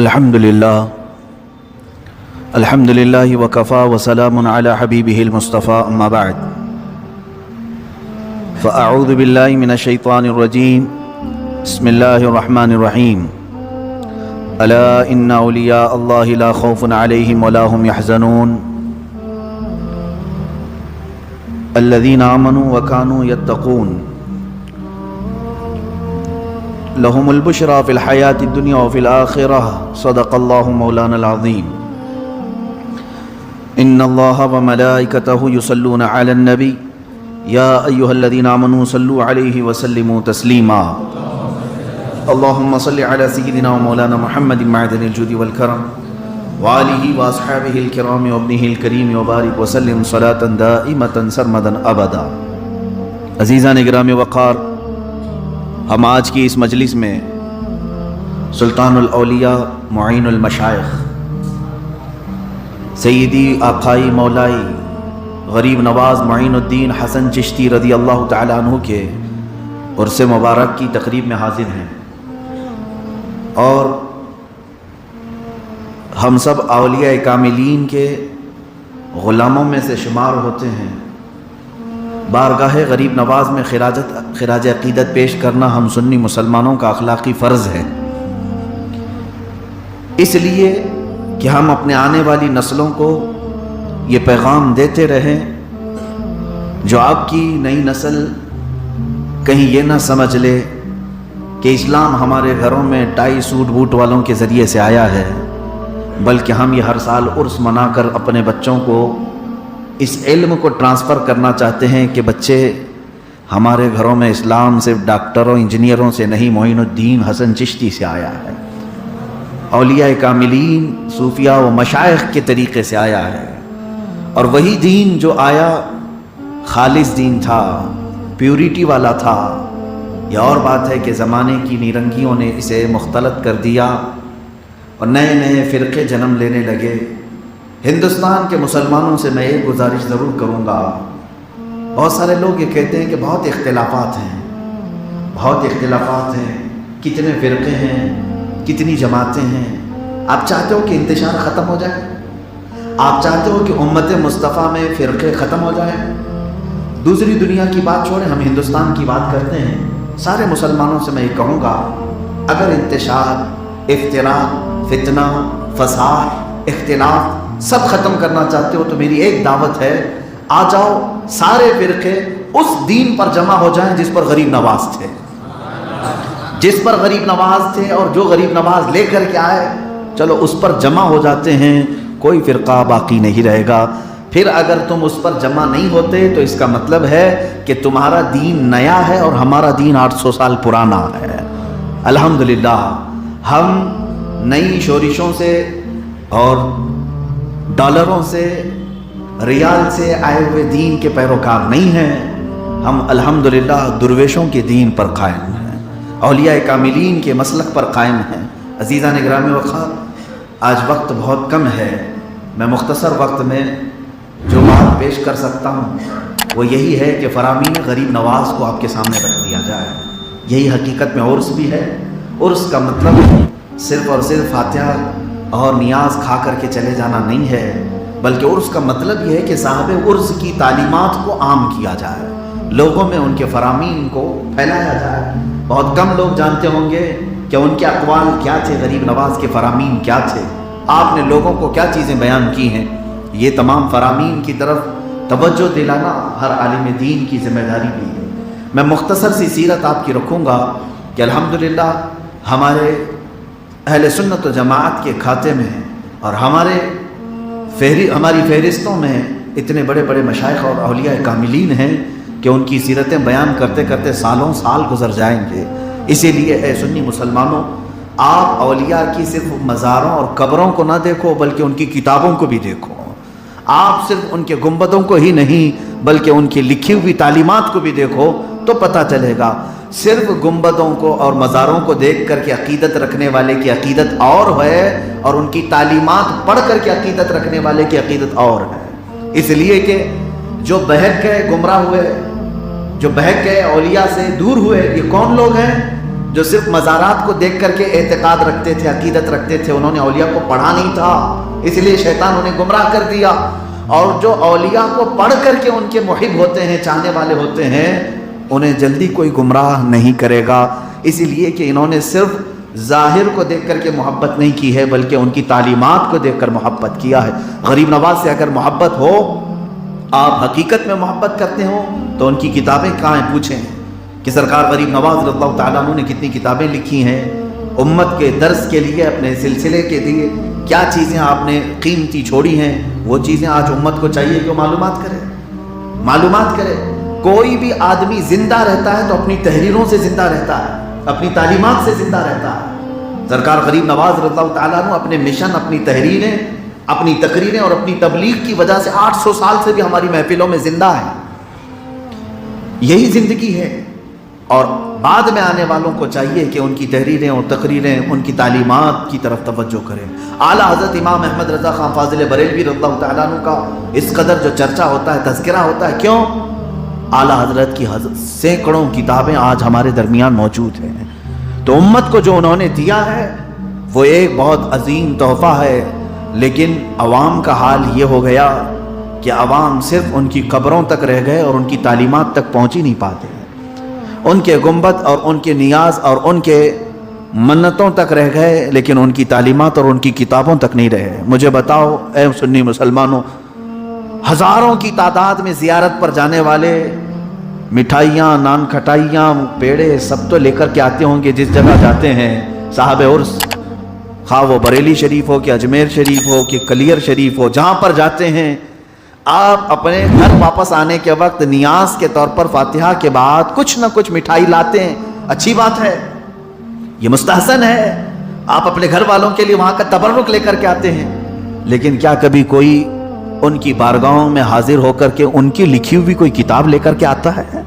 الحمد لله وكفى وسلام على حبيبه المصطفى أما بعد فأعوذ بالله من الشيطان الرجيم بسم الله الرحمن الرحيم ألا إن أولياء الله لا خوف عليهم ولا هم يحزنون الذين آمنوا وكانوا يتقون لهم البشرى في الحياة الدنيا وفي الآخرة صدق الله مولانا العظيم إن الله وملائكته يصلون على النبي يا أيها الذين آمنوا صلوا عليه وسلموا تسليما اللهم صل على سيدنا ومولانا محمد معدن الجود والكرم وآله وأصحابه الكرام وابنه الكريم وبارك وسلم صلاة دائمة سرمدا أبدا. عزیزان اکرام وقار، ہم آج کی اس مجلس میں سلطان الاولیاء معین المشائخ سیدی آقائی مولائی غریب نواز معین الدین حسن چشتی رضی اللہ تعالیٰ عنہ کے عرس مبارک کی تقریب میں حاضر ہیں، اور ہم سب اولیاء کاملین کے غلاموں میں سے شمار ہوتے ہیں. بارگاہ غریب نواز میں خراج عقیدت پیش کرنا ہم سنی مسلمانوں کا اخلاقی فرض ہے، اس لیے کہ ہم اپنے آنے والی نسلوں کو یہ پیغام دیتے رہیں جو آپ کی نئی نسل کہیں یہ نہ سمجھ لے کہ اسلام ہمارے گھروں میں ٹائی سوٹ بوٹ والوں کے ذریعے سے آیا ہے، بلکہ ہم یہ ہر سال عرس منا کر اپنے بچوں کو اس علم کو ٹرانسفر کرنا چاہتے ہیں کہ بچے ہمارے گھروں میں اسلام صرف ڈاکٹروں انجینئروں سے نہیں، معین الدین حسن چشتی سے آیا ہے، اولیاء کاملین صوفیاء و مشائخ کے طریقے سے آیا ہے. اور وہی دین جو آیا خالص دین تھا، پیوریٹی والا تھا. یہ اور بات ہے کہ زمانے کی نیرنگیوں نے اسے مختلط کر دیا اور نئے نئے فرقے جنم لینے لگے. ہندوستان کے مسلمانوں سے میں ایک گزارش ضرور کروں گا. بہت سارے لوگ یہ کہتے ہیں کہ بہت اختلافات ہیں، کتنے فرقے ہیں، کتنی جماعتیں ہیں. آپ چاہتے ہو کہ انتشار ختم ہو جائے؟ آپ چاہتے ہو کہ امت مصطفیٰ میں فرقے ختم ہو جائیں؟ دوسری دنیا کی بات چھوڑیں، ہم ہندوستان کی بات کرتے ہیں. سارے مسلمانوں سے میں یہ کہوں گا، اگر انتشار، افتراق، فتنہ، فساد، اختلاف سب ختم کرنا چاہتے ہو تو میری ایک دعوت ہے، آ جاؤ سارے فرقے اس دین پر جمع ہو جائیں جس پر غریب نواز تھے، اور جو غریب نواز لے کر کے آئے، چلو اس پر جمع ہو جاتے ہیں، کوئی فرقہ باقی نہیں رہے گا. پھر اگر تم اس پر جمع نہیں ہوتے تو اس کا مطلب ہے کہ تمہارا دین نیا ہے اور ہمارا دین 800 سال پرانا ہے. الحمدللہ ہم نئی شورشوں سے اور ڈالروں سے، ریال سے آئے ہوئے دین کے پیروکار نہیں ہیں. ہم الحمدللہ درویشوں کے دین پر قائم ہیں، اولیاء کاملین کے مسلک پر قائم ہیں. عزیزان گرامی وقار، آج وقت بہت کم ہے، میں مختصر وقت میں جو بات پیش کر سکتا ہوں وہ یہی ہے کہ فرامین غریب نواز کو آپ کے سامنے رکھ دیا جائے. یہی حقیقت میں عرس بھی ہے. عرس کا مطلب صرف اور صرف فاتحہ اور نیاز کھا کر کے چلے جانا نہیں ہے، بلکہ عرس کا مطلب یہ ہے کہ صاحب عرس کی تعلیمات کو عام کیا جائے، لوگوں میں ان کے فرامین کو پھیلایا جائے. بہت کم لوگ جانتے ہوں گے کہ ان کے اقوال کیا تھے، غریب نواز کے فرامین کیا تھے، آپ نے لوگوں کو کیا چیزیں بیان کی ہیں. یہ تمام فرامین کی طرف توجہ دلانا ہر عالم دین کی ذمہ داری بھی ہے. میں مختصر سی سیرت آپ کی رکھوں گا کہ الحمدللہ ہمارے اہل سنت و جماعت کے کھاتے میں اور ہماری فہرستوں میں اتنے بڑے بڑے مشائخ اور اولیاء کاملین ہیں کہ ان کی سیرتیں بیان کرتے کرتے سالوں سال گزر جائیں گے. اسی لیے اے سنی مسلمانوں، آپ اولیاء کی صرف مزاروں اور قبروں کو نہ دیکھو بلکہ ان کی کتابوں کو بھی دیکھو. آپ صرف ان کے گنبدوں کو ہی نہیں بلکہ ان کی لکھی ہوئی تعلیمات کو بھی دیکھو تو پتہ چلے گا. صرف گنبدوں کو اور مزاروں کو دیکھ کر کے عقیدت رکھنے والے کی عقیدت اور ہے، اور ان کی تعلیمات پڑھ کر کے عقیدت رکھنے والے کی عقیدت اور ہے. اس لیے کہ جو بہک گئے، گمراہ ہوئے، جو بہک گئے، اولیاء سے دور ہوئے، یہ کون لوگ ہیں؟ جو صرف مزارات کو دیکھ کر کے اعتقاد رکھتے تھے، عقیدت رکھتے تھے، انہوں نے اولیاء کو پڑھا نہیں تھا، اس لیے شیطان انہیں گمراہ کر دیا۔ اور جو اولیاء کو پڑھ کر کے ان کے محب ہوتے ہیں، چاہنے والے ہوتے ہیں، انہیں جلدی کوئی گمراہ نہیں کرے گا، اسی لیے کہ انہوں نے صرف ظاہر کو دیکھ کر کے محبت نہیں کی ہے، بلکہ ان کی تعلیمات کو دیکھ کر محبت کیا ہے۔ غریب نواز سے اگر محبت ہو، آپ حقیقت میں محبت کرتے ہو، تو ان کی کتابیں کہاں ہیں؟ پوچھیں کہ سرکار غریب نواز رضی اللہ تعالیٰ عنہ نے کتنی کتابیں لکھی ہیں امت کے درس کے لیے، اپنے سلسلے کے لیے، کیا چیزیں آپ نے قیمتی چھوڑی ہیں، وہ چیزیں آج امت کو چاہیے کہ وہ معلومات کرے۔ کوئی بھی آدمی زندہ رہتا ہے تو اپنی تحریروں سے زندہ رہتا ہے، اپنی تعلیمات سے زندہ رہتا ہے۔ سرکار غریب نواز رضی اللہ تعالیٰ عنہ اپنے مشن، اپنی تحریریں، اپنی تقریریں اور اپنی تبلیغ کی وجہ سے 800 سال سے بھی ہماری محفلوں میں زندہ ہیں۔ یہی زندگی ہے، اور بعد میں آنے والوں کو چاہیے کہ ان کی تحریریں اور تقریریں، ان کی تعلیمات کی طرف توجہ کریں۔ اعلیٰ حضرت امام احمد رضا خان فاضل بریلوی رضی اللہ تعالیٰ عنہ کا اس قدر جو چرچا ہوتا ہے، تذکرہ ہوتا ہے، کیوں؟ اعلیٰ حضرت کی سینکڑوں کتابیں آج ہمارے درمیان موجود ہیں۔ تو امت کو جو انہوں نے دیا ہے وہ ایک بہت عظیم تحفہ ہے، لیکن عوام کا حال یہ ہو گیا کہ عوام صرف ان کی قبروں تک رہ گئے اور ان کی تعلیمات تک پہنچ ہی نہیں پاتے، ان کے گنبد اور ان کے نیاز اور ان کے منتوں تک رہ گئے، لیکن ان کی تعلیمات اور ان کی کتابوں تک نہیں رہے۔ مجھے بتاؤ اے سنی مسلمانوں، ہزاروں کی تعداد میں زیارت پر جانے والے مٹھائیاں، نان کھٹائیاں، پیڑے سب تو لے کر کے آتے ہوں گے جس جگہ جاتے ہیں صاحب عرس، خواہ وہ بریلی شریف ہو کہ اجمیر شریف ہو کہ کلیر شریف ہو، جہاں پر جاتے ہیں آپ اپنے گھر واپس آنے کے وقت نیاز کے طور پر فاتحہ کے بعد کچھ نہ کچھ مٹھائی لاتے ہیں۔ اچھی بات ہے، یہ مستحسن ہے، آپ اپنے گھر والوں کے لیے وہاں کا تبرک لے کر کے آتے ہیں، لیکن کیا کبھی کوئی ان کی بارگاہوں میں حاضر ہو کر کے ان کی لکھی ہوئی کوئی کتاب لے کر کے آتا ہے؟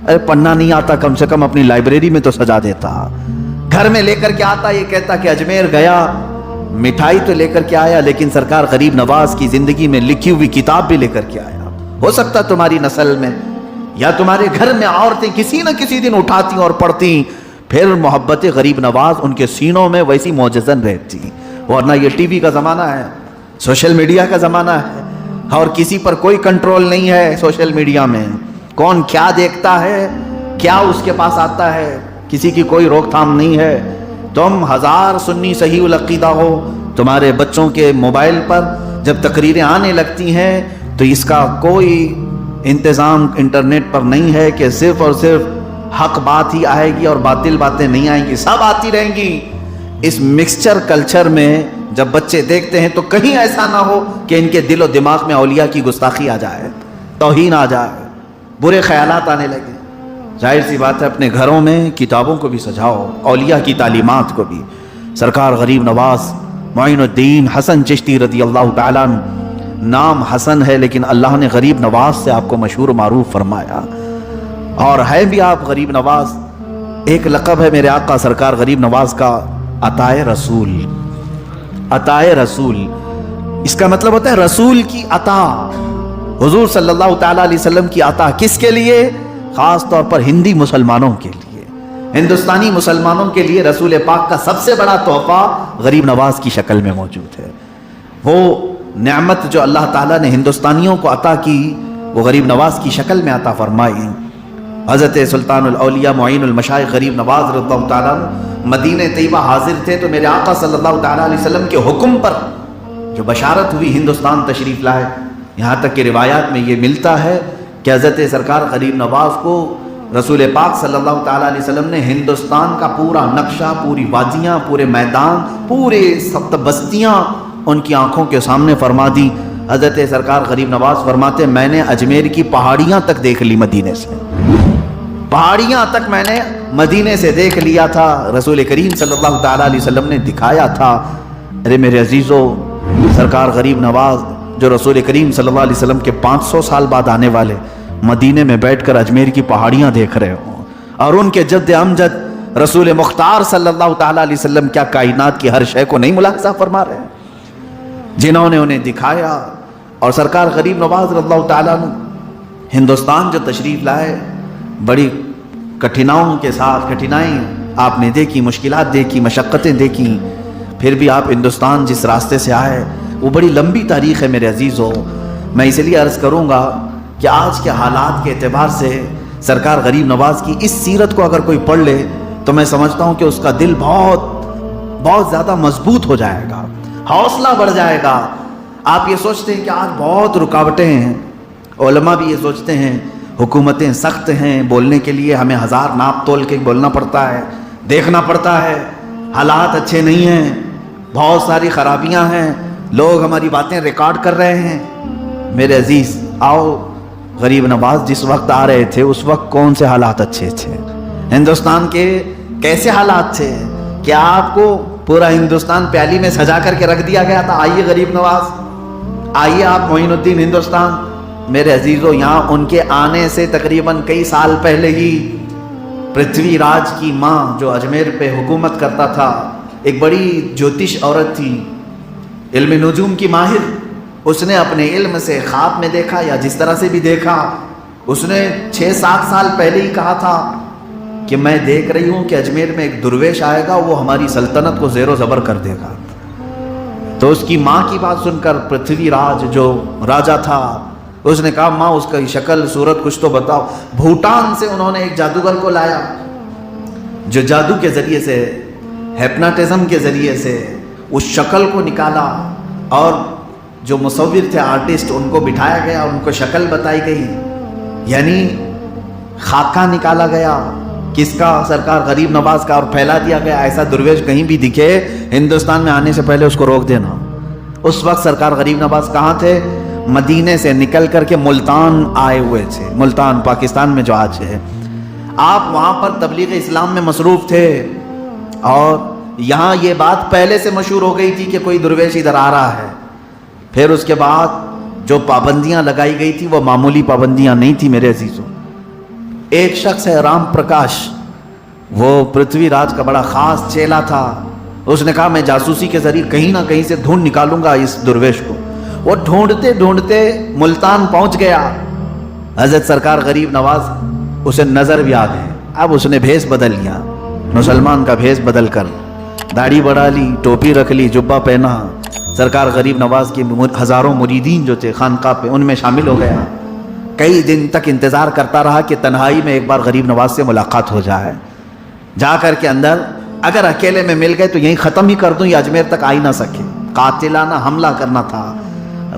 ارے پڑھنا نہیں آتا، کم سے کم اپنی لائبریری میں تو سجا دیتا، گھر میں لے کر کے آتا، یہ کہتا کہ اجمیر گیا، مٹھائی تو لے کر کے آیا، لیکن سرکار غریب نواز کی زندگی میں لکھی ہوئی کتاب بھی لے کر کے آیا۔ ہو سکتا تمہاری نسل میں یا تمہارے گھر میں عورتیں کسی نہ کسی دن اٹھاتی اور پڑھتی، پھر محبت غریب نواز ان کے سینوں میں ویسی معجزن رہتی۔ ورنہ یہ ٹی وی کا زمانہ ہے، سوشل میڈیا کا زمانہ ہے، اور کسی پر کوئی کنٹرول نہیں ہے۔ سوشل میڈیا میں کون کیا دیکھتا ہے، کیا اس کے پاس آتا ہے، کسی کی کوئی روک تھام نہیں ہے۔ تم ہزار سنی صحیح العقیدہ ہو، تمہارے بچوں کے موبائل پر جب تقریریں آنے لگتی ہیں تو اس کا کوئی انتظام انٹرنیٹ پر نہیں ہے کہ صرف اور صرف حق بات ہی آئے گی اور باطل باتیں نہیں آئیں گی، سب آتی رہیں گی۔ اس مکسچر کلچر میں جب بچے دیکھتے ہیں تو کہیں ایسا نہ ہو کہ ان کے دل و دماغ میں اولیاء کی گستاخی آ جائے، توہین آ جائے، برے خیالات آنے لگے۔ ظاہر سی بات ہے اپنے گھروں میں کتابوں کو بھی سجاؤ، اولیاء کی تعلیمات کو بھی۔ سرکار غریب نواز معین الدین حسن چشتی رضی اللہ تعالیٰ عنہ، نام حسن ہے لیکن اللہ نے غریب نواز سے آپ کو مشہور معروف فرمایا، اور ہے بھی آپ غریب نواز۔ ایک لقب ہے میرے آقا سرکار غریب نواز کا، عطائے رسول۔ عطائے رسول اس کا مطلب ہوتا ہے رسول کی عطا، حضور صلی اللہ تعالیٰ علیہ وسلم کی عطا۔ کس کے لیے؟ خاص طور پر ہندی مسلمانوں کے لیے، ہندوستانی مسلمانوں کے لیے رسول پاک کا سب سے بڑا تحفہ غریب نواز کی شکل میں موجود ہے۔ وہ نعمت جو اللہ تعالیٰ نے ہندوستانیوں کو عطا کی وہ غریب نواز کی شکل میں عطا فرمائی۔ حضرت سلطان الاولیاء معین المشائخ غریب نواز رضی اللہ تعالیٰ مدینہ طیبہ حاضر تھے تو میرے آقا صلی اللہ تعالیٰ علیہ وسلم کے حکم پر جو بشارت ہوئی ہندوستان تشریف لائے۔ یہاں تک کہ روایات میں یہ ملتا ہے کہ حضرت سرکار غریب نواز کو رسول پاک صلی اللہ تعالیٰ علیہ وسلم نے ہندوستان کا پورا نقشہ، پوری وادیاں، پورے میدان، پورے سب بستیاں ان کی آنکھوں کے سامنے فرما دی۔ حضرت سرکار غریب نواز فرماتے میں نے اجمیر کی پہاڑیاں تک دیکھ لی، مدینے سے پہاڑیاں تک میں نے مدینے سے دیکھ لیا تھا، رسول کریم صلی اللہ تعالیٰ علیہ وسلم نے دکھایا تھا۔ ارے میرے عزیزو، سرکار غریب نواز جو رسول کریم صلی اللہ علیہ وسلم کے 500 سال بعد آنے والے مدینے میں بیٹھ کر اجمیر کی پہاڑیاں دیکھ رہے ہوں، اور ان کے جد امجد رسول مختار صلی اللہ تعالیٰ علیہ وسلم کیا کائنات کی ہر شے کو نہیں ملاحظہ فرما رہے ہیں، جنہوں نے انہیں دکھایا۔ اور سرکار غریب نواز رضی اللہ تعالیٰ عنہ ہندوستان جو تشریف لائے بڑی کٹھنائیوں کے ساتھ، کٹھنائیں آپ نے دیکھی، مشکلات دیکھی، مشقتیں دیکھی، پھر بھی آپ ہندوستان جس راستے سے آئے وہ بڑی لمبی تاریخ ہے میرے عزیزوں۔ میں اس لیے عرض کروں گا کہ آج کے حالات کے اعتبار سے سرکار غریب نواز کی اس سیرت کو اگر کوئی پڑھ لے تو میں سمجھتا ہوں کہ اس کا دل بہت زیادہ مضبوط ہو جائے گا، حوصلہ بڑھ جائے گا۔ آپ یہ سوچتے ہیں کہ آج بہت رکاوٹیں ہیں، علماء بھی یہ سوچتے ہیں حکومتیں سخت ہیں، بولنے کے لیے ہمیں ہزار ناپ تول کے بولنا پڑتا ہے، دیکھنا پڑتا ہے، حالات اچھے نہیں ہیں، بہت ساری خرابیاں ہیں، لوگ ہماری باتیں ریکارڈ کر رہے ہیں۔ میرے عزیز آؤ، غریب نواز جس وقت آ رہے تھے اس وقت کون سے حالات اچھے تھے، ہندوستان کے کیسے حالات تھے؟ کیا آپ کو پورا ہندوستان پیالی میں سجا کر کے رکھ دیا گیا تھا؟ آئیے غریب نواز، آئیے آپ معین الدین ہندوستان۔ میرے عزیزوں یہاں ان کے آنے سے تقریباً کئی سال پہلے ہی پرتھوی راج کی ماں جو اجمیر پہ حکومت کرتا تھا، ایک بڑی جوتش عورت تھی، علم نجوم کی ماہر، اس نے اپنے علم سے خواب میں دیکھا یا جس طرح سے بھی دیکھا، اس نے 6-7 سال پہلے ہی کہا تھا کہ میں دیکھ رہی ہوں کہ اجمیر میں ایک درویش آئے گا، وہ ہماری سلطنت کو زیر و زبر کر دے گا۔ تو اس کی ماں کی بات سن کر پرتھوی راج جو راجا تھا اس نے کہا ماں اس کا شکل صورت کچھ تو بتاؤ۔ بھوٹان سے انہوں نے ایک جادوگر کو لایا جو جادو کے ذریعے سے، ہیپناٹزم کے ذریعے سے اس شکل کو نکالا، اور جو مصور تھے آرٹسٹ ان کو بٹھایا گیا، ان کو شکل بتائی گئی، یعنی خاکہ نکالا گیا کس کا؟ سرکار غریب نواز کا، اور پھیلا دیا گیا ایسا درویش کہیں بھی دکھے ہندوستان میں آنے سے پہلے اس کو روک دینا۔ اس وقت سرکار غریب نواز کہاں تھے؟ مدینے سے نکل کر کے ملتان آئے ہوئے تھے، ملتان پاکستان میں جو آج ہے۔ آپ وہاں پر تبلیغ اسلام میں مصروف تھے، اور یہاں یہ بات پہلے سے مشہور ہو گئی تھی کہ کوئی درویش ادھر آ رہا ہے۔ پھر اس کے بعد جو پابندیاں لگائی گئی تھی وہ معمولی پابندیاں نہیں تھی میرے عزیزوں۔ ایک شخص ہے رام پرکاش، وہ پرتھوی راج کا بڑا خاص چیلا تھا، اس نے کہا میں جاسوسی کے ذریعے کہیں نہ کہیں سے ڈھونڈ نکالوں گا اس درویش کو۔ وہ ڈھونڈتے ڈھونڈتے ملتان پہنچ گیا، حضرت سرکار غریب نواز اسے نظر بھی آ گئے۔ اب اس نے بھیس بدل لیا، مسلمان کا بھیس بدل کر داڑھی بڑھا لی، ٹوپی رکھ لی، جبہ پہنا، سرکار غریب نواز کے ہزاروں مریدین جو تھے خانقاہ پہ ان میں شامل ہو گیا۔ کئی دن تک انتظار کرتا رہا کہ تنہائی میں ایک بار غریب نواز سے ملاقات ہو جائے، جا کر کے اندر اگر اکیلے میں مل گئے تو یہیں ختم ہی کر دوں، یہ اجمیر تک آ ہی نہ سکے، قاتلانہ حملہ کرنا تھا۔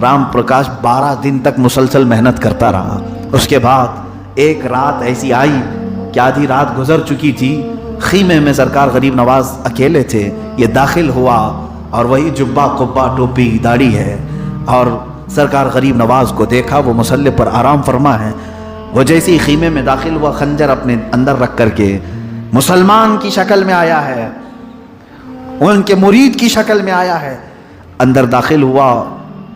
رام پرکاش 12 دن تک مسلسل محنت کرتا رہا۔ اس کے بعد ایک رات ایسی آئی کہ آدھی رات گزر چکی تھی، خیمے میں سرکار غریب نواز اکیلے تھے، یہ داخل ہوا اور وہی جبہ قبہ ٹوپی داڑھی ہے، اور سرکار غریب نواز کو دیکھا وہ مصلی پر آرام فرما ہے۔ وہ جیسے ہی خیمے میں داخل ہوا خنجر اپنے اندر رکھ کر کے مسلمان کی شکل میں آیا ہے، ان کے مرید کی شکل میں آیا ہے، اندر داخل ہوا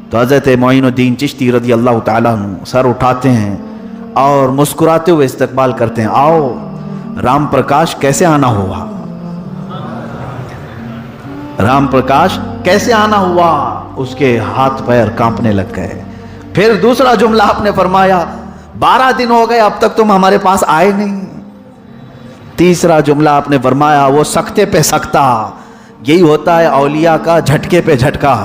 تو حضرت معین الدین چشتی رضی اللہ تعالیٰ عنہ سر اٹھاتے ہیں اور مسکراتے ہوئے استقبال کرتے ہیں، آؤ رام پرکاش کیسے آنا ہوا؟ رام پرکاش کیسے آنا ہوا؟ اس کے ہاتھ پیر کانپنے لگ گئے۔ پھر دوسرا جملہ آپ نے فرمایا 12 دن ہو گئے اب تک تم ہمارے پاس آئے نہیں۔ تیسرا جملہ آپ نے فرمایا وہ سکتے پہ سکتا، یہی ہوتا ہے اولیاء کا جھٹکے پہ جھٹکا،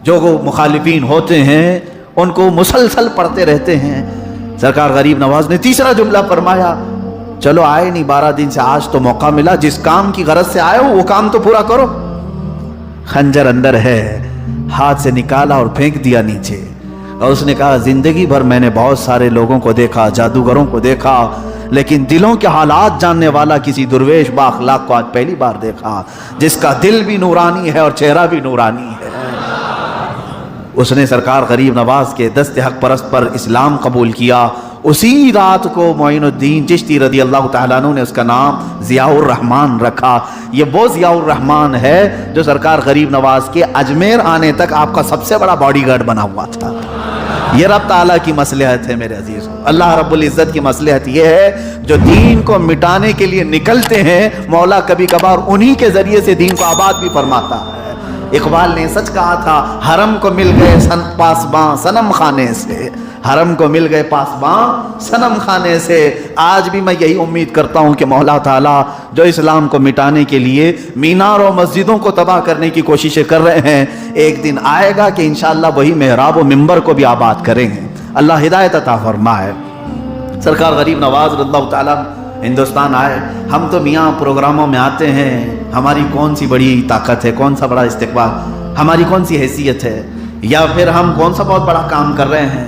جو مخالفین ہوتے ہیں ان کو مسلسل پڑھتے رہتے ہیں۔ سرکار غریب نواز نے تیسرا جملہ فرمایا چلو آئے نہیں 12 دن سے، آج تو موقع ملا، جس کام کی غرض سے آئے ہو وہ کام تو پورا کرو۔ خنجر اندر ہے، ہاتھ سے نکالا اور پھینک دیا نیچے، اور اس نے کہا زندگی بھر میں نے بہت سارے لوگوں کو دیکھا، جادوگروں کو دیکھا، لیکن دلوں کے حالات جاننے والا کسی درویش با اخلاق کو آج پہلی بار دیکھا، جس کا دل بھی نورانی ہے اور چہرہ بھی نورانی ہے۔ اس نے سرکار غریب نواز کے دست حق پرست پر اسلام قبول کیا۔ اسی رات کو معین الدین چشتی رضی اللہ تعالیٰ عنہ نے اس کا نام ضیاء الرحمن رکھا۔ یہ وہ ضیاء الرحمن ہے جو سرکار غریب نواز کے اجمیر آنے تک آپ کا سب سے بڑا باڈی گارڈ بنا ہوا تھا۔ یہ رب تعالیٰ کی مصلحت ہے میرے عزیز، اللہ رب العزت کی مصلحت یہ ہے جو دین کو مٹانے کے لیے نکلتے ہیں، مولا کبھی کبھار انہی کے ذریعے سے دین کو آباد بھی فرماتا ہے۔ اقبال نے سچ کہا تھا، حرم کو مل گئے پاسباں صنم خانے سے، حرم کو مل گئے پاسبان صنم خانے سے۔ آج بھی میں یہی امید کرتا ہوں کہ مولا تعالیٰ جو اسلام کو مٹانے کے لیے مینار و مسجدوں کو تباہ کرنے کی کوششیں کر رہے ہیں، ایک دن آئے گا کہ انشاءاللہ وہی محراب و منبر کو بھی آباد کریں گے۔ اللہ ہدایت عطا فرمائے۔ سرکار غریب نواز رضی اللہ تعالیٰ ہندوستان آئے۔ ہم تو میاں پروگراموں میں آتے ہیں، ہماری کون سی بڑی طاقت ہے، کون سا بڑا استقبال، ہماری کون سی حیثیت ہے، یا پھر ہم کون سا بہت بڑا کام کر رہے ہیں۔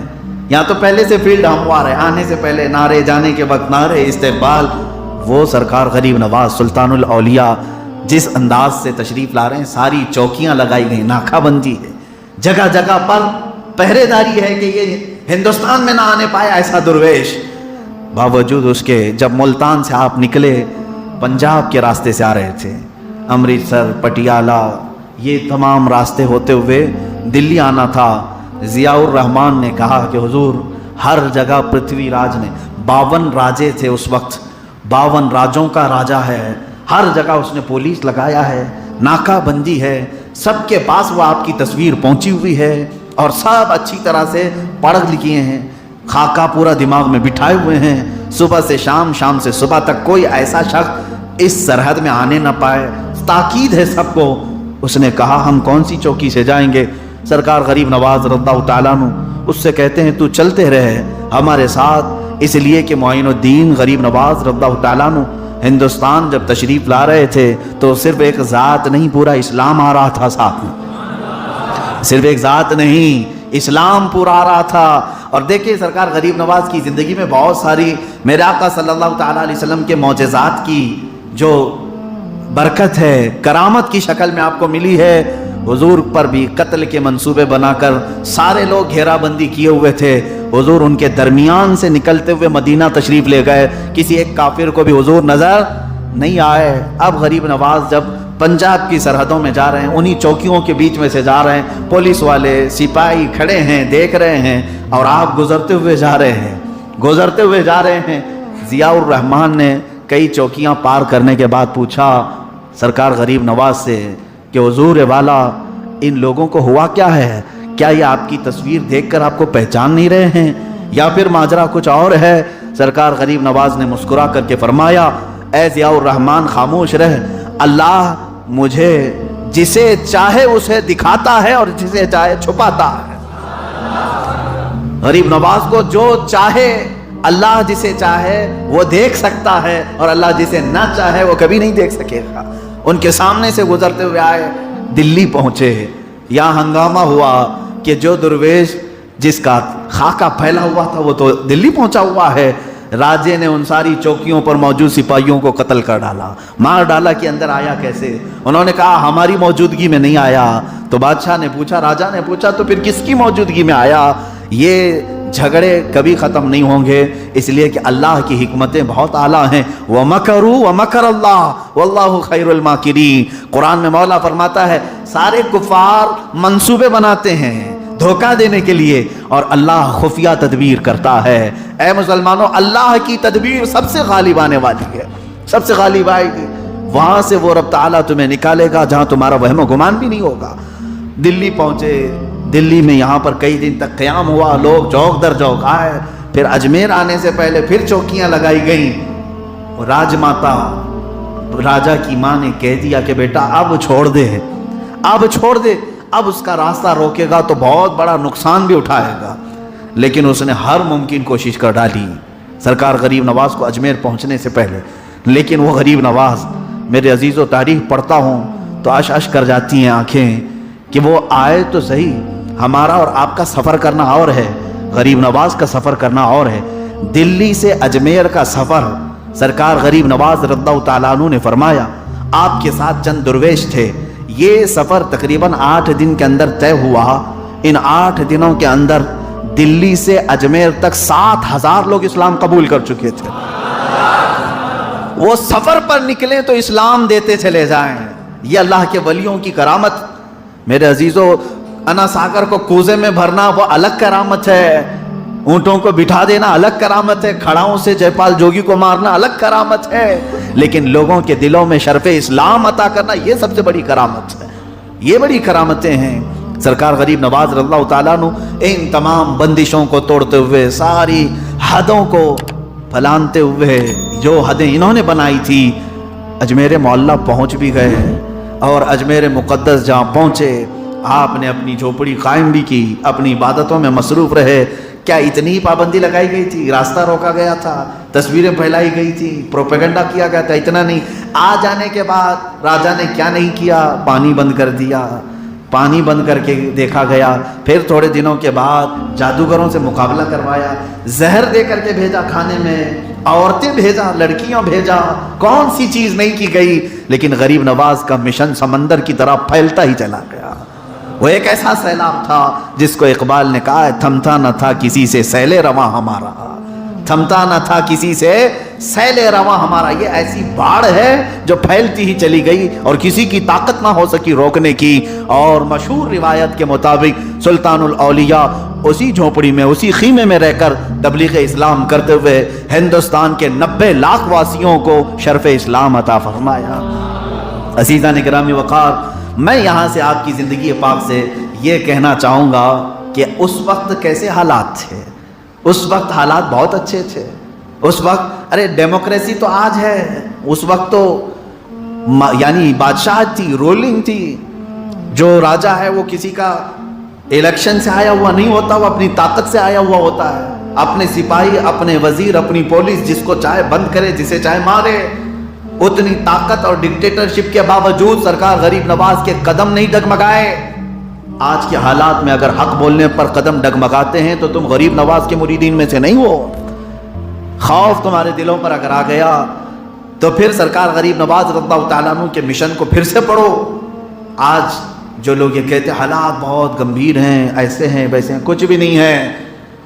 یا تو پہلے سے فیلڈ ہموار ہے، آنے سے پہلے نعرے، جانے کے وقت نعرے، استقبال۔ وہ سرکار غریب نواز سلطان الاولیاء جس انداز سے تشریف لا رہے ہیں، ساری چوکیاں لگائی گئی، ناکہ بندی ہے، جگہ جگہ پر پہرے داری ہے کہ یہ ہندوستان میں نہ آنے پائے ایسا درویش۔ باوجود اس کے جب ملتان سے آپ نکلے، پنجاب کے راستے سے آ رہے تھے، امرتسر، پٹیالہ، یہ تمام راستے ہوتے ہوئے دلی آنا تھا۔ ضیاء الرحمان نے کہا کہ حضور ہر جگہ پرتھوی راج نے 52 راجے تھے اس وقت، 52 راجوں کا راجہ ہے، ہر جگہ اس نے پولیس لگایا ہے، ناکہ بندی ہے، سب کے پاس وہ آپ کی تصویر پہنچی ہوئی ہے اور سب اچھی طرح سے پڑھ لکھے ہیں، خاکہ پورا دماغ میں بٹھائے ہوئے ہیں، صبح سے شام، شام سے صبح تک کوئی ایسا شخص اس سرحد میں آنے نہ پائے، تاکید ہے سب کو۔ اس نے کہا ہم کون سی چوکی سے جائیں گے؟ سرکار غریب نواز رضی اللہ تعالیٰ عنہ اس سے کہتے ہیں تو چلتے رہے ہمارے ساتھ، اس لیے کہ معین الدین غریب نواز رضی اللہ تعالیٰ عنہ ہندوستان جب تشریف لا رہے تھے تو صرف ایک ذات نہیں، پورا اسلام آ رہا تھا ساتھ میں، صرف ایک ذات نہیں، اسلام پورا آ رہا تھا۔ اور دیکھیں سرکار غریب نواز کی زندگی میں بہت ساری میرے آقا صلی اللہ تعالیٰ علیہ وسلم کے معجزات کی جو برکت ہے، کرامت کی شکل میں آپ کو ملی ہے۔ حضور پر بھی قتل کے منصوبے بنا کر سارے لوگ گھیرا بندی کیے ہوئے تھے، حضور ان کے درمیان سے نکلتے ہوئے مدینہ تشریف لے گئے، کسی ایک کافر کو بھی حضور نظر نہیں آئے۔ اب غریب نواز جب پنجاب کی سرحدوں میں جا رہے ہیں، انہی چوکیوں کے بیچ میں سے جا رہے ہیں، پولیس والے سپاہی کھڑے ہیں، دیکھ رہے ہیں، اور آپ گزرتے ہوئے جا رہے ہیں۔ ضیاء الرحمان نے کئی چوکیاں پار کرنے کے بعد پوچھا سرکار غریب نواز سے کہ حضور والا ان لوگوں کو ہوا کیا ہے؟ کیا یہ آپ کی تصویر دیکھ کر آپ کو پہچان نہیں رہے ہیں یا پھر ماجرا کچھ اور ہے؟ سرکار غریب نواز نے مسکرا کر کے فرمایا اے ضیاء الرحمان خاموش رہ، اللہ مجھے جسے چاہے اسے دکھاتا ہے اور جسے چاہے چھپاتا ہے۔ غریب نواز کو جو چاہے اللہ جسے چاہے وہ دیکھ سکتا ہے، اور اللہ جسے نہ چاہے وہ کبھی نہیں دیکھ سکے گا۔ ان کے سامنے سے گزرتے ہوئے آئے، دلی پہنچے، یہاں ہنگامہ ہوا کہ جو درویش جس کا خاکہ پھیلا ہوا تھا وہ تو دلی پہنچا ہوا ہے۔ راجے نے ان ساری چوکیوں پر موجود سپاہیوں کو قتل کر ڈالا، مار ڈالا کہ اندر آیا کیسے؟ انہوں نے کہا ہماری موجودگی میں نہیں آیا۔ تو بادشاہ نے پوچھا، راجہ نے پوچھا تو پھر کس کی موجودگی میں آیا؟ یہ جھگڑے کبھی ختم نہیں ہوں گے، اس لیے کہ اللہ کی حکمتیں بہت اعلیٰ ہیں۔ وَمَكَرُوا وَمَكَرَ اللَّهُ وَاللَّهُ خَيْرُ الْمَاكِرِينَ۔ قرآن میں مولا فرماتا ہے سارے کفار منصوبے بناتے ہیں دھوکہ دینے کے لیے، اور اللہ خفیہ تدبیر کرتا ہے۔ اے مسلمانوں، اللہ کی تدبیر سب سے غالب آنے والی ہے، سب سے غالب آئے گی۔ وہاں سے وہ رب تعالیٰ تمہیں نکالے گا جہاں تمہارا وہم و گمان بھی نہیں ہوگا۔ دلی پہنچے، دلی میں یہاں پر کئی دن تک قیام ہوا، لوگ چوک در چوک آئے۔ پھر اجمیر آنے سے پہلے پھر چوکیاں لگائی گئیں۔ راج ماتا راجہ کی ماں نے کہہ دیا کہ بیٹا اب چھوڑ دے، اب چھوڑ دے، اب اس کا راستہ روکے گا تو بہت بڑا نقصان بھی اٹھائے گا۔ لیکن اس نے ہر ممکن کوشش کر ڈالی سرکار غریب نواز کو اجمیر پہنچنے سے پہلے، لیکن وہ غریب نواز، میرے عزیز و تاریخ پڑھتا ہوں تو اش اش کر جاتی ہیں آنکھیں کہ وہ آئے تو صحیح، ہمارا اور آپ کا سفر کرنا اور ہے، غریب نواز کا سفر کرنا اور ہے۔ دلی سے اجمیر کا سفر سرکار غریب نواز رضی اللہ تعالیٰ عنہ نے فرمایا، آپ کے ساتھ چند درویش تھے، یہ سفر تقریباً 8 دن کے اندر طے ہوا۔ ان 8 دنوں کے اندر دلی سے اجمیر تک 7,000 لوگ اسلام قبول کر چکے تھے۔ وہ سفر پر نکلیں تو اسلام دیتے چلے جائیں، یہ اللہ کے ولیوں کی کرامت۔ میرے عزیزو، انا ساگر کو کوزے میں بھرنا وہ الگ کرامت ہے، اونٹوں کو بٹھا دینا الگ کرامت ہے، کھڑاؤں سے جے پال جوگی کو مارنا الگ کرامت ہے، لیکن لوگوں کے دلوں میں شرف اسلام عطا کرنا یہ سب سے بڑی کرامت ہے۔ یہ بڑی کرامتیں ہیں۔ سرکار غریب نواز رضی اللہ تعالیٰ عنہ ان تمام بندشوں کو توڑتے ہوئے، ساری حدوں کو پھلانتے ہوئے، جو حدیں انہوں نے بنائی تھی، اجمیر معلیٰ پہنچ بھی گئے، اور اجمیر مقدس جہاں پہنچے آپ نے اپنی جھوپڑی قائم بھی کی، اپنی عبادتوں میں مصروف رہے۔ کیا اتنی پابندی لگائی گئی تھی؟ راستہ روکا گیا تھا، تصویریں پھیلائی گئی تھی، پروپیگنڈا کیا گیا تھا؟ اتنا نہیں۔ آ جانے کے بعد راجا نے کیا نہیں کیا؟ پانی بند کر دیا، پانی بند کر کے دیکھا گیا۔ پھر تھوڑے دنوں کے بعد جادوگروں سے مقابلہ کروایا، زہر دے کر کے بھیجا کھانے میں، عورتیں بھیجا، لڑکیاں بھیجا، کون سی چیز نہیں کی گئی؟ لیکن غریب نواز کا مشن سمندر کی طرح پھیلتا ہی چلا گیا۔ وہ ایک ایسا سیلاب تھا جس کو اقبال نے کہا ہے، تھمتا نہ تھا کسی سے سیل رواں ہمارا، تھمتا نہ تھا کسی سے سیل رواں ہمارا۔ یہ ایسی باڑ ہے جو پھیلتی ہی چلی گئی اور کسی کی طاقت نہ ہو سکی روکنے کی۔ اور مشہور روایت کے مطابق سلطان الاولیاء اسی جھونپڑی میں، اسی خیمے میں رہ کر تبلیغ اسلام کرتے ہوئے ہندوستان کے 90 لاکھ واسیوں کو شرف اسلام عطا فرمایا۔ عزیزان گرامی وقار، میں یہاں سے آپ کی زندگی پاک سے یہ کہنا چاہوں گا کہ اس وقت کیسے حالات تھے۔ اس وقت حالات بہت اچھے تھے۔ اس وقت ارے ڈیموکریسی تو آج ہے، اس وقت تو یعنی بادشاہت تھی، رولنگ تھی۔ جو راجا ہے وہ کسی کا الیکشن سے آیا ہوا نہیں ہوتا، وہ اپنی طاقت سے آیا ہوا ہوتا ہے۔ اپنے سپاہی، اپنے وزیر، اپنی پولیس جس کو چاہے بند کرے، جسے چاہے مارے۔ اتنی طاقت اور ڈکٹیٹرشپ کے باوجود سرکار غریب نواز کے قدم نہیں ڈگمگائے۔ آج کے حالات میں اگر حق بولنے پر قدم ڈگمگاتے ہیں تو تم غریب نواز کے مریدین میں سے نہیں ہو۔ خوف تمہارے دلوں پر اگر آ گیا تو پھر سرکار غریب نواز رضی اللہ تعالیٰ عنہ کے مشن کو پھر سے پڑھو۔ آج جو لوگ یہ کہتے ہیں حالات بہت گمبھیر ہیں، ایسے ہیں ویسے ہیں، کچھ بھی نہیں ہے۔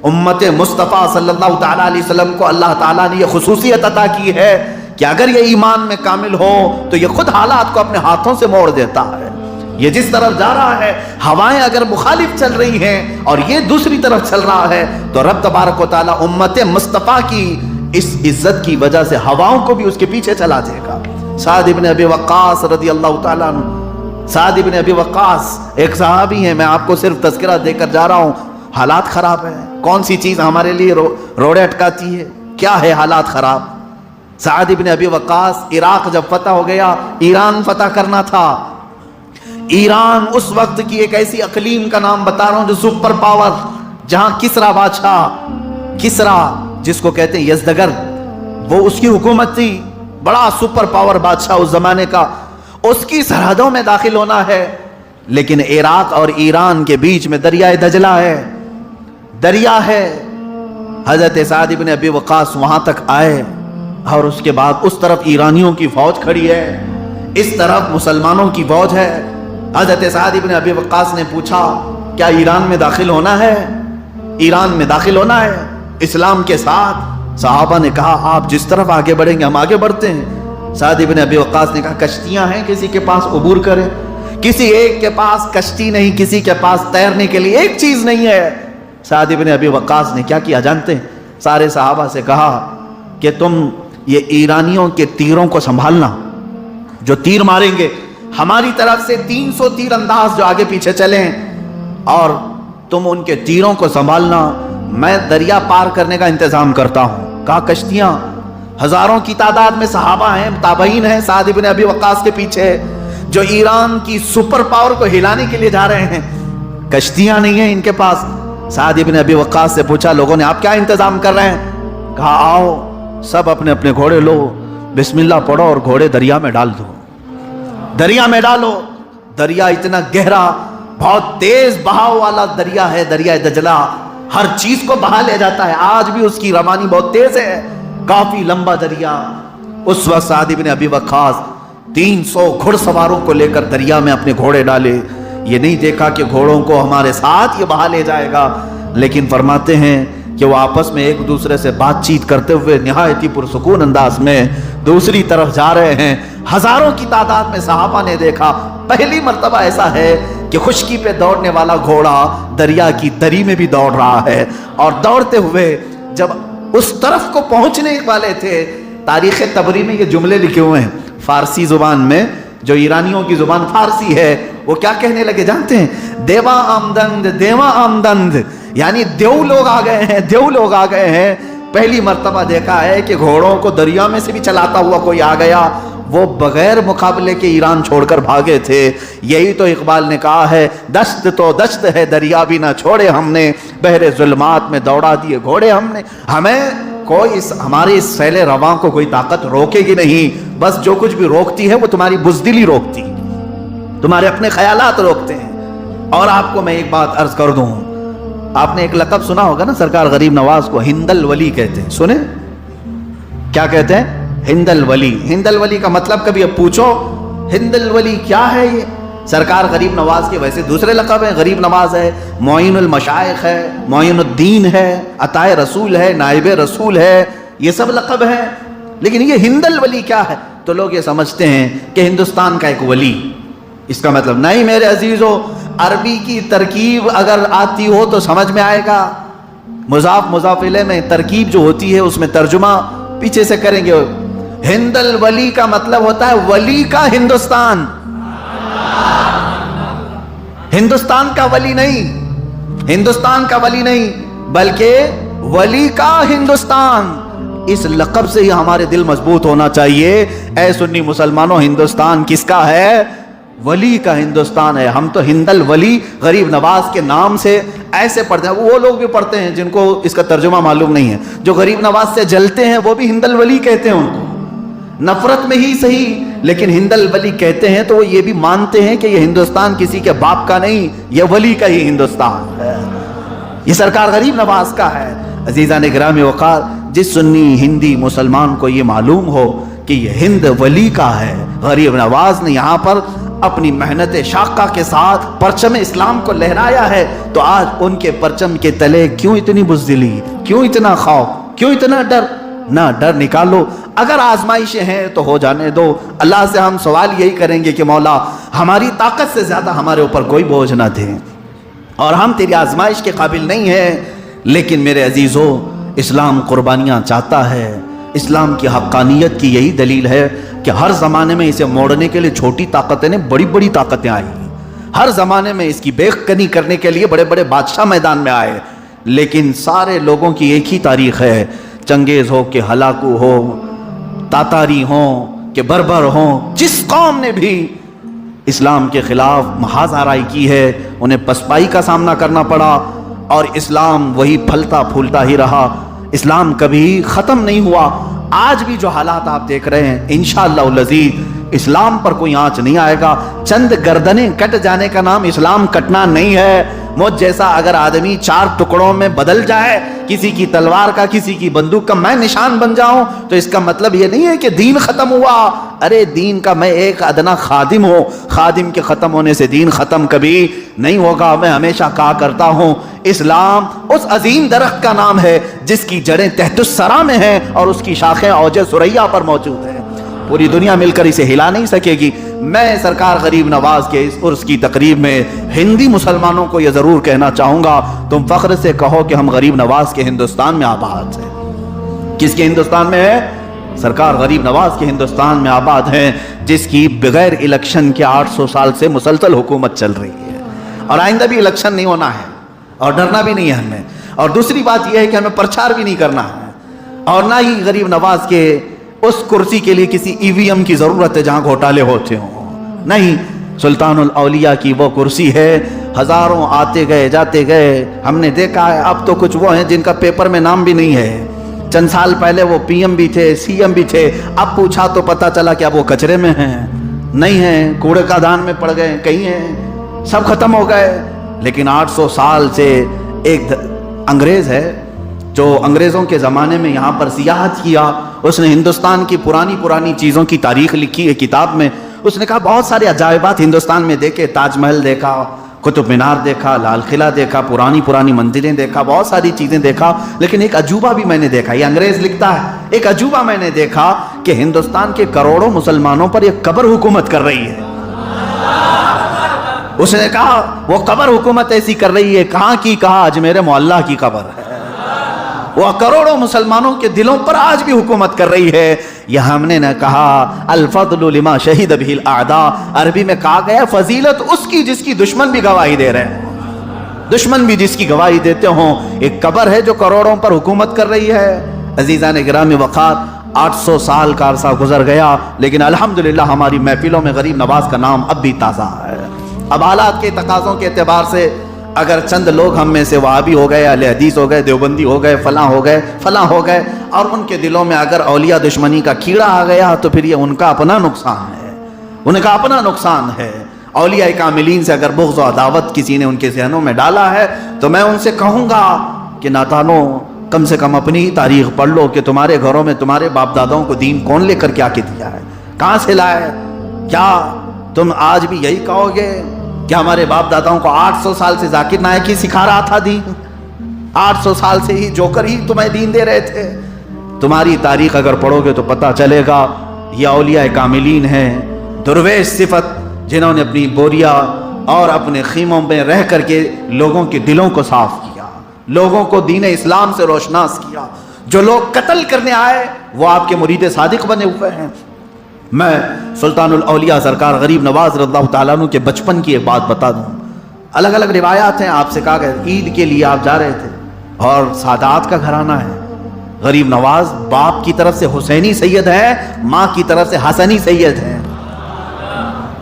امت مصطفیٰ صلی اللہ تعالیٰ علیہ وسلم کو اللہ تعالیٰ نے یہ خصوصیت عطا کی ہے کہ اگر یہ ایمان میں کامل ہو تو یہ خود حالات کو اپنے ہاتھوں سے موڑ دیتا ہے۔ یہ جس طرف جا رہا ہے، ہوائیں اگر مخالف چل رہی ہیں اور یہ دوسری طرف چل رہا ہے، تو رب تبارک و تعالیٰ امت مصطفیٰ کی اس عزت کی وجہ سے ہواؤں کو بھی اس کے پیچھے چلا دے گا۔ سعد ابن ابی وقاص رضی اللہ تعالیٰ عنہ، سعد ابن ابی وقاص ایک صحابی ہیں، میں آپ کو صرف تذکرہ دے کر جا رہا ہوں۔ حالات خراب ہیں، کون سی چیز ہمارے لیے روڑے اٹکاتی ہے؟ کیا ہے حالات خراب؟ سعد ابن ابی وقاص، عراق جب فتح ہو گیا، ایران فتح کرنا تھا۔ ایران اس وقت کی ایک ایسی اقلیم کا نام بتا رہا ہوں جو سپر پاور، جہاں کسرا بادشاہ، کسرا جس کو کہتے ہیں یزدگرد، وہ اس کی حکومت تھی، بڑا سپر پاور بادشاہ اس زمانے کا۔ اس کی سرحدوں میں داخل ہونا ہے، لیکن عراق اور ایران کے بیچ میں دریائے دجلہ ہے، دریا ہے۔ حضرت سعد ابن ابی وقاص وہاں تک آئے اور اس کے بعد اس طرف ایرانیوں کی فوج کھڑی ہے، اس طرف مسلمانوں کی فوج ہے۔ حضرت سعد ابن ابی وقاص نے پوچھا کیا ایران میں داخل ہونا ہے؟ ایران میں داخل ہونا ہے اسلام کے ساتھ؟ صحابہ نے کہا آپ جس طرف آگے بڑھیں گے ہم آگے بڑھتے ہیں۔ سعد ابن ابی وقاص نے کہا کشتیاں ہیں کسی کے پاس عبور کریں؟ کسی ایک کے پاس کشتی نہیں، کسی کے پاس تیرنے کے لیے ایک چیز نہیں ہے۔ سعد ابن ابی وقاص نے کیا کیا جانتے ہیں؟ سارے صحابہ سے کہا کہ تم یہ ایرانیوں کے تیروں کو سنبھالنا، جو تیر ماریں گے ہماری طرف سے 300 تیر انداز جو آگے پیچھے چلیں، اور تم ان کے تیروں کو سنبھالنا، میں دریا پار کرنے کا انتظام کرتا ہوں۔ کہا کشتیاں، ہزاروں کی تعداد میں صحابہ ہیں، تابعین ہیں سعد ابن ابی وقاص کے پیچھے، جو ایران کی سپر پاور کو ہلانے کے لیے جا رہے ہیں، کشتیاں نہیں ہیں ان کے پاس۔ سعد ابن ابی وقاص سے پوچھا لوگوں نے آپ کیا انتظام کر رہے ہیں؟ کہا آؤ سب اپنے اپنے گھوڑے لو، بسم اللہ پڑھو اور گھوڑے دریا میں ڈال دو، دریا میں ڈالو۔ دریا اتنا گہرا، بہت تیز بہاؤ والا دریا ہے دریا دجلہ، ہر چیز کو بہا لے جاتا ہے، آج بھی اس کی روانی بہت تیز ہے، کافی لمبا دریا۔ اس وقت سعد ابن ابی وقاص 300 گھڑ سواروں کو لے کر دریا میں اپنے گھوڑے ڈالے۔ یہ نہیں دیکھا کہ گھوڑوں کو ہمارے ساتھ یہ بہا لے جائے گا، لیکن فرماتے ہیں کہ وہ آپس میں ایک دوسرے سے بات چیت کرتے ہوئے نہایت ہی پرسکون انداز میں دوسری طرف جا رہے ہیں۔ ہزاروں کی تعداد میں صحابہ نے دیکھا، پہلی مرتبہ ایسا ہے کہ خشکی پہ دوڑنے والا گھوڑا دریا کی تری میں بھی دوڑ رہا ہے، اور دوڑتے ہوئے جب اس طرف کو پہنچنے والے تھے، تاریخ طبری میں یہ جملے لکھے ہوئے ہیں فارسی زبان میں، جو ایرانیوں کی زبان فارسی ہے، وہ کیا کہنے لگے جانتے ہیں؟ دیوا آمدند، دیوا آمدند، یعنی دیو لوگ آ گئے ہیں، دیو لوگ آ گئے ہیں۔ پہلی مرتبہ دیکھا ہے کہ گھوڑوں کو دریا میں سے بھی چلاتا ہوا کوئی آ گیا، وہ بغیر مقابلے کے ایران چھوڑ کر بھاگے تھے۔ یہی تو اقبال نے کہا ہے، دشت تو دشت ہے دریا بھی نہ چھوڑے ہم نے، بحر ظلمات میں دوڑا دیے گھوڑے ہم نے۔ ہمیں کوئی ہمارے اس فعل رواں کو کوئی طاقت روکے گی نہیں، بس جو کچھ بھی روکتی ہے وہ تمہاری بزدلی روکتی، تمہارے اپنے خیالات روکتے ہیں۔ اور آپ کو میں ایک بات عرض کر دوں، آپ نے ایک لقب سنا ہوگا نا سرکار غریب نواز کو، ہند الولی کہتے ہیں، سنیں؟ کیا کہتے ہیں؟ ہند الولی۔ ہند الولی کا مطلب کبھی اب پوچھو ہند الولی کیا ہے؟ یہ سرکار غریب نواز کے ویسے دوسرے لقب ہیں، غریب نواز ہے، معین المشائخ ہے، معین الدین ہے، عطائے رسول ہے، نائب رسول ہے، یہ سب لقب ہیں۔ لیکن یہ ہند الولی کیا ہے؟ تو لوگ یہ سمجھتے ہیں کہ ہندوستان کا ایک ولی۔ اس کا مطلب نہیں میرے عزیزو، عربی کی ترکیب اگر آتی ہو تو سمجھ میں آئے گا۔ مضاف مضاف الیہ میں ترکیب جو ہوتی ہے اس میں ترجمہ پیچھے سے کریں گے۔ ہند الولی کا مطلب ہوتا ہے ولی کا ہندوستان، ہندوستان کا ولی نہیں، ہندوستان کا ولی نہیں بلکہ ولی کا ہندوستان۔ اس لقب سے ہی ہمارے دل مضبوط ہونا چاہیے۔ اے سنی مسلمانوں، ہندوستان کس کا ہے؟ ولی کا ہندوستان ہے۔ ہم تو ہند الولی غریب نواز کے نام سے ایسے پڑھتے ہیں، وہ لوگ بھی پڑھتے ہیں جن کو اس کا ترجمہ معلوم نہیں ہے، جو غریب نواز سے جلتے ہیں وہ بھی ہند الولی کہتے ہیں ان کو، نفرت میں ہی صحیح، لیکن ہند الولی کہتے ہیں تو وہ یہ بھی مانتے ہیں کہ یہ ہندوستان کسی کے باپ کا نہیں، یہ ولی کا ہی ہندوستان ہے، یہ سرکار غریب نواز کا ہے۔ عزیزان گرامی وقار، جس سنی ہندی مسلمان کو یہ معلوم ہو کہ یہ ہند ولی کا ہے، غریب نواز نے یہاں پر اپنی محنت شاقہ کے ساتھ پرچم اسلام کو لہرایا ہے، تو آج ان کے پرچم کے تلے کیوں اتنی بزدلی، کیوں اتنا خوف، کیوں اتنا ڈر؟ نہ ڈر نکالو، اگر آزمائشیں ہیں تو ہو جانے دو۔ اللہ سے ہم سوال یہی کریں گے کہ مولا ہماری طاقت سے زیادہ ہمارے اوپر کوئی بوجھ نہ دے، اور ہم تیری آزمائش کے قابل نہیں ہیں۔ لیکن میرے عزیزو، اسلام قربانیاں چاہتا ہے، اسلام کی حقانیت کی یہی دلیل ہے کہ ہر زمانے میں اسے موڑنے کے لیے چھوٹی طاقتیں نے بڑی بڑی طاقتیں آئی، ہر زمانے میں اس کی بے کنی کرنے کے لیے بڑے بڑے بادشاہ میدان میں آئے، لیکن سارے لوگوں کی ایک ہی تاریخ ہے، چنگیز ہو کہ ہلاکو ہو، تاتاری ہوں کہ بربر ہوں، جس قوم نے بھی اسلام کے خلاف محاذ آرائی کی ہے انہیں پسپائی کا سامنا کرنا پڑا، اور اسلام وہی پھلتا پھولتا ہی رہا، اسلام کبھی ختم نہیں ہوا۔ آج بھی جو حالات آپ دیکھ رہے ہیں، انشاءاللہ العزیز اسلام پر کوئی آنچ نہیں آئے گا۔ چند گردنیں کٹ جانے کا نام اسلام کٹنا نہیں ہے۔ مجھ جیسا اگر آدمی 4 ٹکڑوں میں بدل جائے، کسی کی تلوار کا، کسی کی بندوق کا، میں نشان بن جاؤں، تو اس کا مطلب یہ نہیں ہے کہ دین ختم ہوا۔ ارے دین کا میں ایک ادنا خادم ہوں، خادم کے ختم ہونے سے دین ختم کبھی نہیں ہوگا۔ میں ہمیشہ کہا کرتا ہوں، اسلام اس عظیم درخت کا نام ہے جس کی جڑیں تحت الثری میں ہیں اور اس کی شاخیں اوج ثریا پر موجود ہیں، پوری دنیا مل کر اسے ہلا نہیں سکے گی۔ میں سرکار غریب نواز کے اس عرس کی تقریب میں ہندی مسلمانوں کو یہ ضرور کہنا چاہوں گا، تم فخر سے کہو کہ ہم غریب نواز کے ہندوستان میں آباد ہیں۔ کس کے ہندوستان میں ہے؟ سرکار غریب نواز کے ہندوستان میں آباد ہیں، جس کی بغیر الیکشن کے 800 سال سے مسلسل حکومت چل رہی ہے، اور آئندہ بھی الیکشن نہیں ہونا ہے، اور ڈرنا بھی نہیں ہے ہمیں۔ اور دوسری بات یہ ہے کہ ہمیں پرچار بھی نہیں کرنا ہے، اور نہ ہی غریب نواز کے اس کرسی کے لیے کسی EVM کی ضرورت ہے جہاں گھوٹالے ہوتے ہوں، نہیں۔ سلطان الاولیاء کی وہ کرسی ہے، ہزاروں آتے گئے جاتے گئے، ہم نے دیکھا ہے۔ اب تو کچھ وہ ہیں جن کا پیپر میں نام بھی نہیں ہے، چند سال پہلے وہ PM بھی تھے، CM بھی تھے، اب پوچھا تو پتا چلا کہ اب وہ کچرے میں ہیں، نہیں ہیں، کوڑے کا دان میں پڑ گئے، کہیں ہیں، سب ختم ہو گئے۔ لیکن 800 سال سے ایک انگریز ہے جو انگریزوں کے زمانے میں یہاں پر سیاحت کیا، اس نے ہندوستان کی پرانی چیزوں کی تاریخ لکھی ہے کتاب میں۔ اس نے کہا بہت سارے عجائبات ہندوستان میں دیکھے، تاج محل دیکھا، قطب مینار دیکھا، لال قلعہ دیکھا، پرانی مندریں دیکھا، بہت ساری چیزیں دیکھا، لیکن ایک عجوبہ بھی میں نے دیکھا، یہ انگریز لکھتا ہے، ایک عجوبہ میں نے دیکھا کہ ہندوستان کے کروڑوں مسلمانوں پر یہ قبر حکومت کر رہی ہے۔ اس نے کہا وہ قبر حکومت ایسی کر رہی ہے، کہاں کی؟ کہا اجمیر معلیٰ کی قبر ہے۔ وہ کروڑوں مسلمانوں کے دلوں پر آج بھی حکومت کر رہی ہے. یہ ہم نے نہ کہا الفضل لما شہد به الاعداء، عربی میں کہا گیا فضیلت اس کی جس کی دشمن بھی گواہی دے رہے ہیں، دشمن بھی جس کی گواہی دیتے ہوں. ایک قبر ہے جو کروڑوں پر حکومت کر رہی ہے. عزیزان گرامی وقار، 800 سال کا عرصہ گزر گیا لیکن الحمدللہ ہماری محفلوں میں غریب نواز کا نام اب بھی تازہ ہے. اب حالات کے تقاضوں کے اعتبار سے اگر چند لوگ ہم میں سے وہابی ہو گئے، اہل حدیث ہو گئے، دیوبندی ہو گئے، فلاں ہو گئے اور ان کے دلوں میں اگر اولیاء دشمنی کا کیڑا آ گیا تو پھر یہ ان کا اپنا نقصان ہے، ان کا اپنا نقصان ہے. اولیاء کاملین سے اگر بغض و عداوت کسی نے ان کے ذہنوں میں ڈالا ہے تو میں ان سے کہوں گا کہ ناتانو کم سے کم اپنی تاریخ پڑھ لو کہ تمہارے گھروں میں تمہارے باپ داداؤں کو دین کون لے کر کے آ کے دیا ہے، کہاں سے لائے. کیا تم آج بھی یہی کہو گے کہ ہمارے باپ داداؤں کو 800 سال سے ذاکر نائک ہی سکھا رہا تھا دین، 800 سال سے ہی جوکر ہی تمہیں دین دے رہے تھے؟ تمہاری تاریخ اگر پڑھو گے تو پتہ چلے گا یہ اولیاء کاملین ہیں درویش صفت، جنہوں نے اپنی بوریا اور اپنے خیموں میں رہ کر کے لوگوں کے دلوں کو صاف کیا، لوگوں کو دین اسلام سے روشناس کیا. جو لوگ قتل کرنے آئے وہ آپ کے مرید صادق بنے ہوئے ہیں. میں سلطان الاولیاء سرکار غریب نواز رضی اللہ تعالیٰ عنہ کے بچپن کی ایک بات بتا دوں. الگ الگ روایات ہیں. آپ سے کہا گیا عید کے لیے آپ جا رہے تھے اور سادات کا گھرانہ ہے. غریب نواز باپ کی طرف سے حسینی سید ہے، ماں کی طرف سے حسنی سید ہے،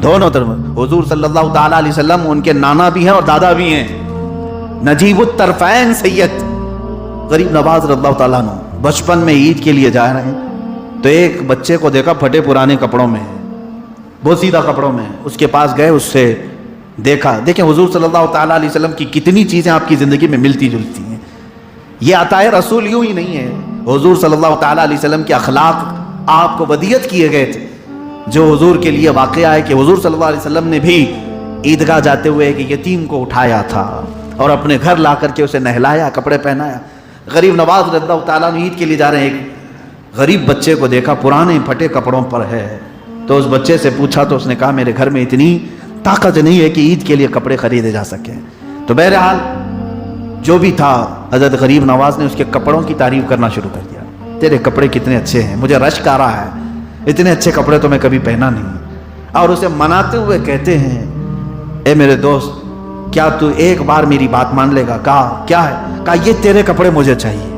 دونوں طرف. حضور صلی اللہ تعالیٰ علیہ وسلم ان کے نانا بھی ہیں اور دادا بھی ہیں. نجیب الطرفین سید غریب نواز رضی اللہ تعالیٰ عنہ بچپن میں عید کے لیے جا رہے ہیں تو ایک بچے کو دیکھا پھٹے پرانے کپڑوں میں، بوسیدہ کپڑوں میں. اس کے پاس گئے، اس سے دیکھا. دیکھیں حضور صلی اللہ تعالیٰ علیہ وسلم کی کتنی چیزیں آپ کی زندگی میں ملتی جلتی ہیں. یہ عطا رسول یوں ہی نہیں ہے. حضور صلی اللہ تعالیٰ علیہ وسلم کے اخلاق آپ کو ودیت کیے گئے تھے. جو حضور کے لیے واقعہ ہے کہ حضور صلی اللہ علیہ وسلم نے بھی عیدگاہ جاتے ہوئے ایک یتیم کو اٹھایا تھا اور اپنے گھر لا کر کے اسے نہلایا، کپڑے پہنایا. غریب نواز رضی اللہ تعالیٰ عنہ عید کے لیے جا رہے ہیں. ایک غریب بچے کو دیکھا پرانے پھٹے کپڑوں پر ہے تو اس بچے سے پوچھا تو اس نے کہا میرے گھر میں اتنی طاقت نہیں ہے کہ عید کے لیے کپڑے خریدے جا سکیں. تو بہرحال جو بھی تھا حضرت غریب نواز نے اس کے کپڑوں کی تعریف کرنا شروع کر دیا. تیرے کپڑے کتنے اچھے ہیں، مجھے رشک آ رہا ہے، اتنے اچھے کپڑے تو میں کبھی پہنا نہیں. اور اسے مناتے ہوئے کہتے ہیں اے میرے دوست کیا تو ایک بار میری بات مان لے گا؟ کہا کیا ہے؟ کہا یہ تیرے کپڑے مجھے چاہیے،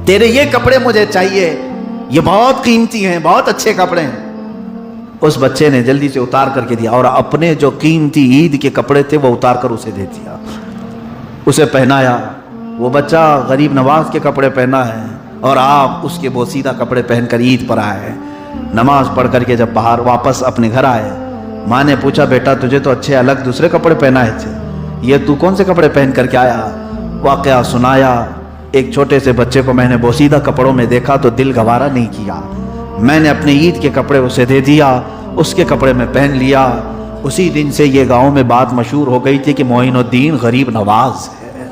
تیرے یہ کپڑے مجھے چاہیے، یہ بہت قیمتی ہیں، بہت اچھے کپڑے ہیں. اس بچے نے جلدی سے اتار کر کے دیا اور اپنے جو قیمتی عید کے کپڑے تھے وہ اتار کر اسے دے دیا، اسے پہنایا. وہ بچہ غریب نواز کے کپڑے پہنا ہے اور آپ اس کے بوسیدہ کپڑے پہن کر عید پر آئے. نماز پڑھ کر کے جب باہر واپس اپنے گھر آئے، ماں نے پوچھا بیٹا تجھے تو اچھے الگ دوسرے کپڑے پہنائے تھے، یہ تو کون سے کپڑے پہن کر کے آیا؟ واقعہ سنایا. ایک چھوٹے سے بچے کو میں نے بوسیدہ کپڑوں میں دیکھا تو دل گوارا نہیں کیا، میں نے اپنے عید کے کپڑے اسے دے دیا، اس کے کپڑے میں پہن لیا. اسی دن سے یہ گاؤں میں بات مشہور ہو گئی تھی کہ معین الدین غریب نواز ہے،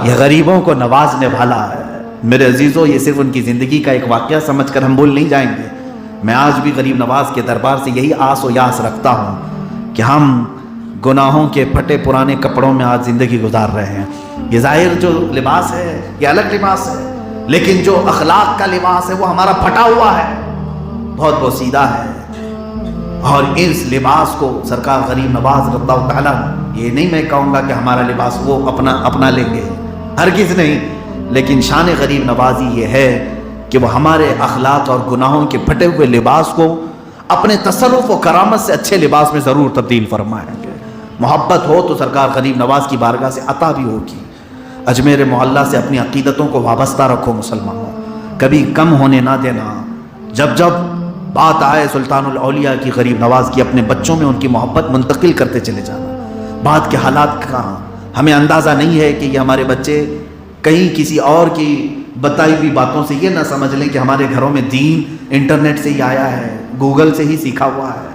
یہ غریبوں کو نوازنے والا ہے. میرے عزیزوں یہ صرف ان کی زندگی کا ایک واقعہ سمجھ کر ہم بھول نہیں جائیں گے. میں آج بھی غریب نواز کے دربار سے یہی آس و یاس رکھتا ہوں کہ ہم گناہوں کے پھٹے پرانے کپڑوں میں آج زندگی گزار رہے ہیں. یہ ظاہر جو لباس ہے یہ الگ لباس ہے، لیکن جو اخلاق کا لباس ہے وہ ہمارا پھٹا ہوا ہے، بہت بوسیدہ ہے. اور اس لباس کو سرکار غریب نواز رضی اللہ تعالیٰ، یہ نہیں میں کہوں گا کہ ہمارا لباس وہ اپنا لیں گے، ہرگز نہیں، لیکن شان غریب نوازی یہ ہے کہ وہ ہمارے اخلاق اور گناہوں کے پھٹے ہوئے لباس کو اپنے تصرف و کرامت سے اچھے لباس میں ضرور تبدیل فرمائیں گے. محبت ہو تو سرکار غریب نواز کی بارگاہ سے عطا بھی ہوگی. اجمیر محلہ سے اپنی عقیدتوں کو وابستہ رکھو مسلمانوں، کبھی کم ہونے نہ دینا. جب جب بات آئے سلطان الاولیاء کی غریب نواز کی، اپنے بچوں میں ان کی محبت منتقل کرتے چلے جانا. بات کے حالات کا ہمیں اندازہ نہیں ہے کہ یہ ہمارے بچے کہیں کسی اور کی بتائی ہوئی باتوں سے یہ نہ سمجھ لیں کہ ہمارے گھروں میں دین انٹرنیٹ سے ہی آیا ہے، گوگل سے ہی سیکھا ہوا ہے.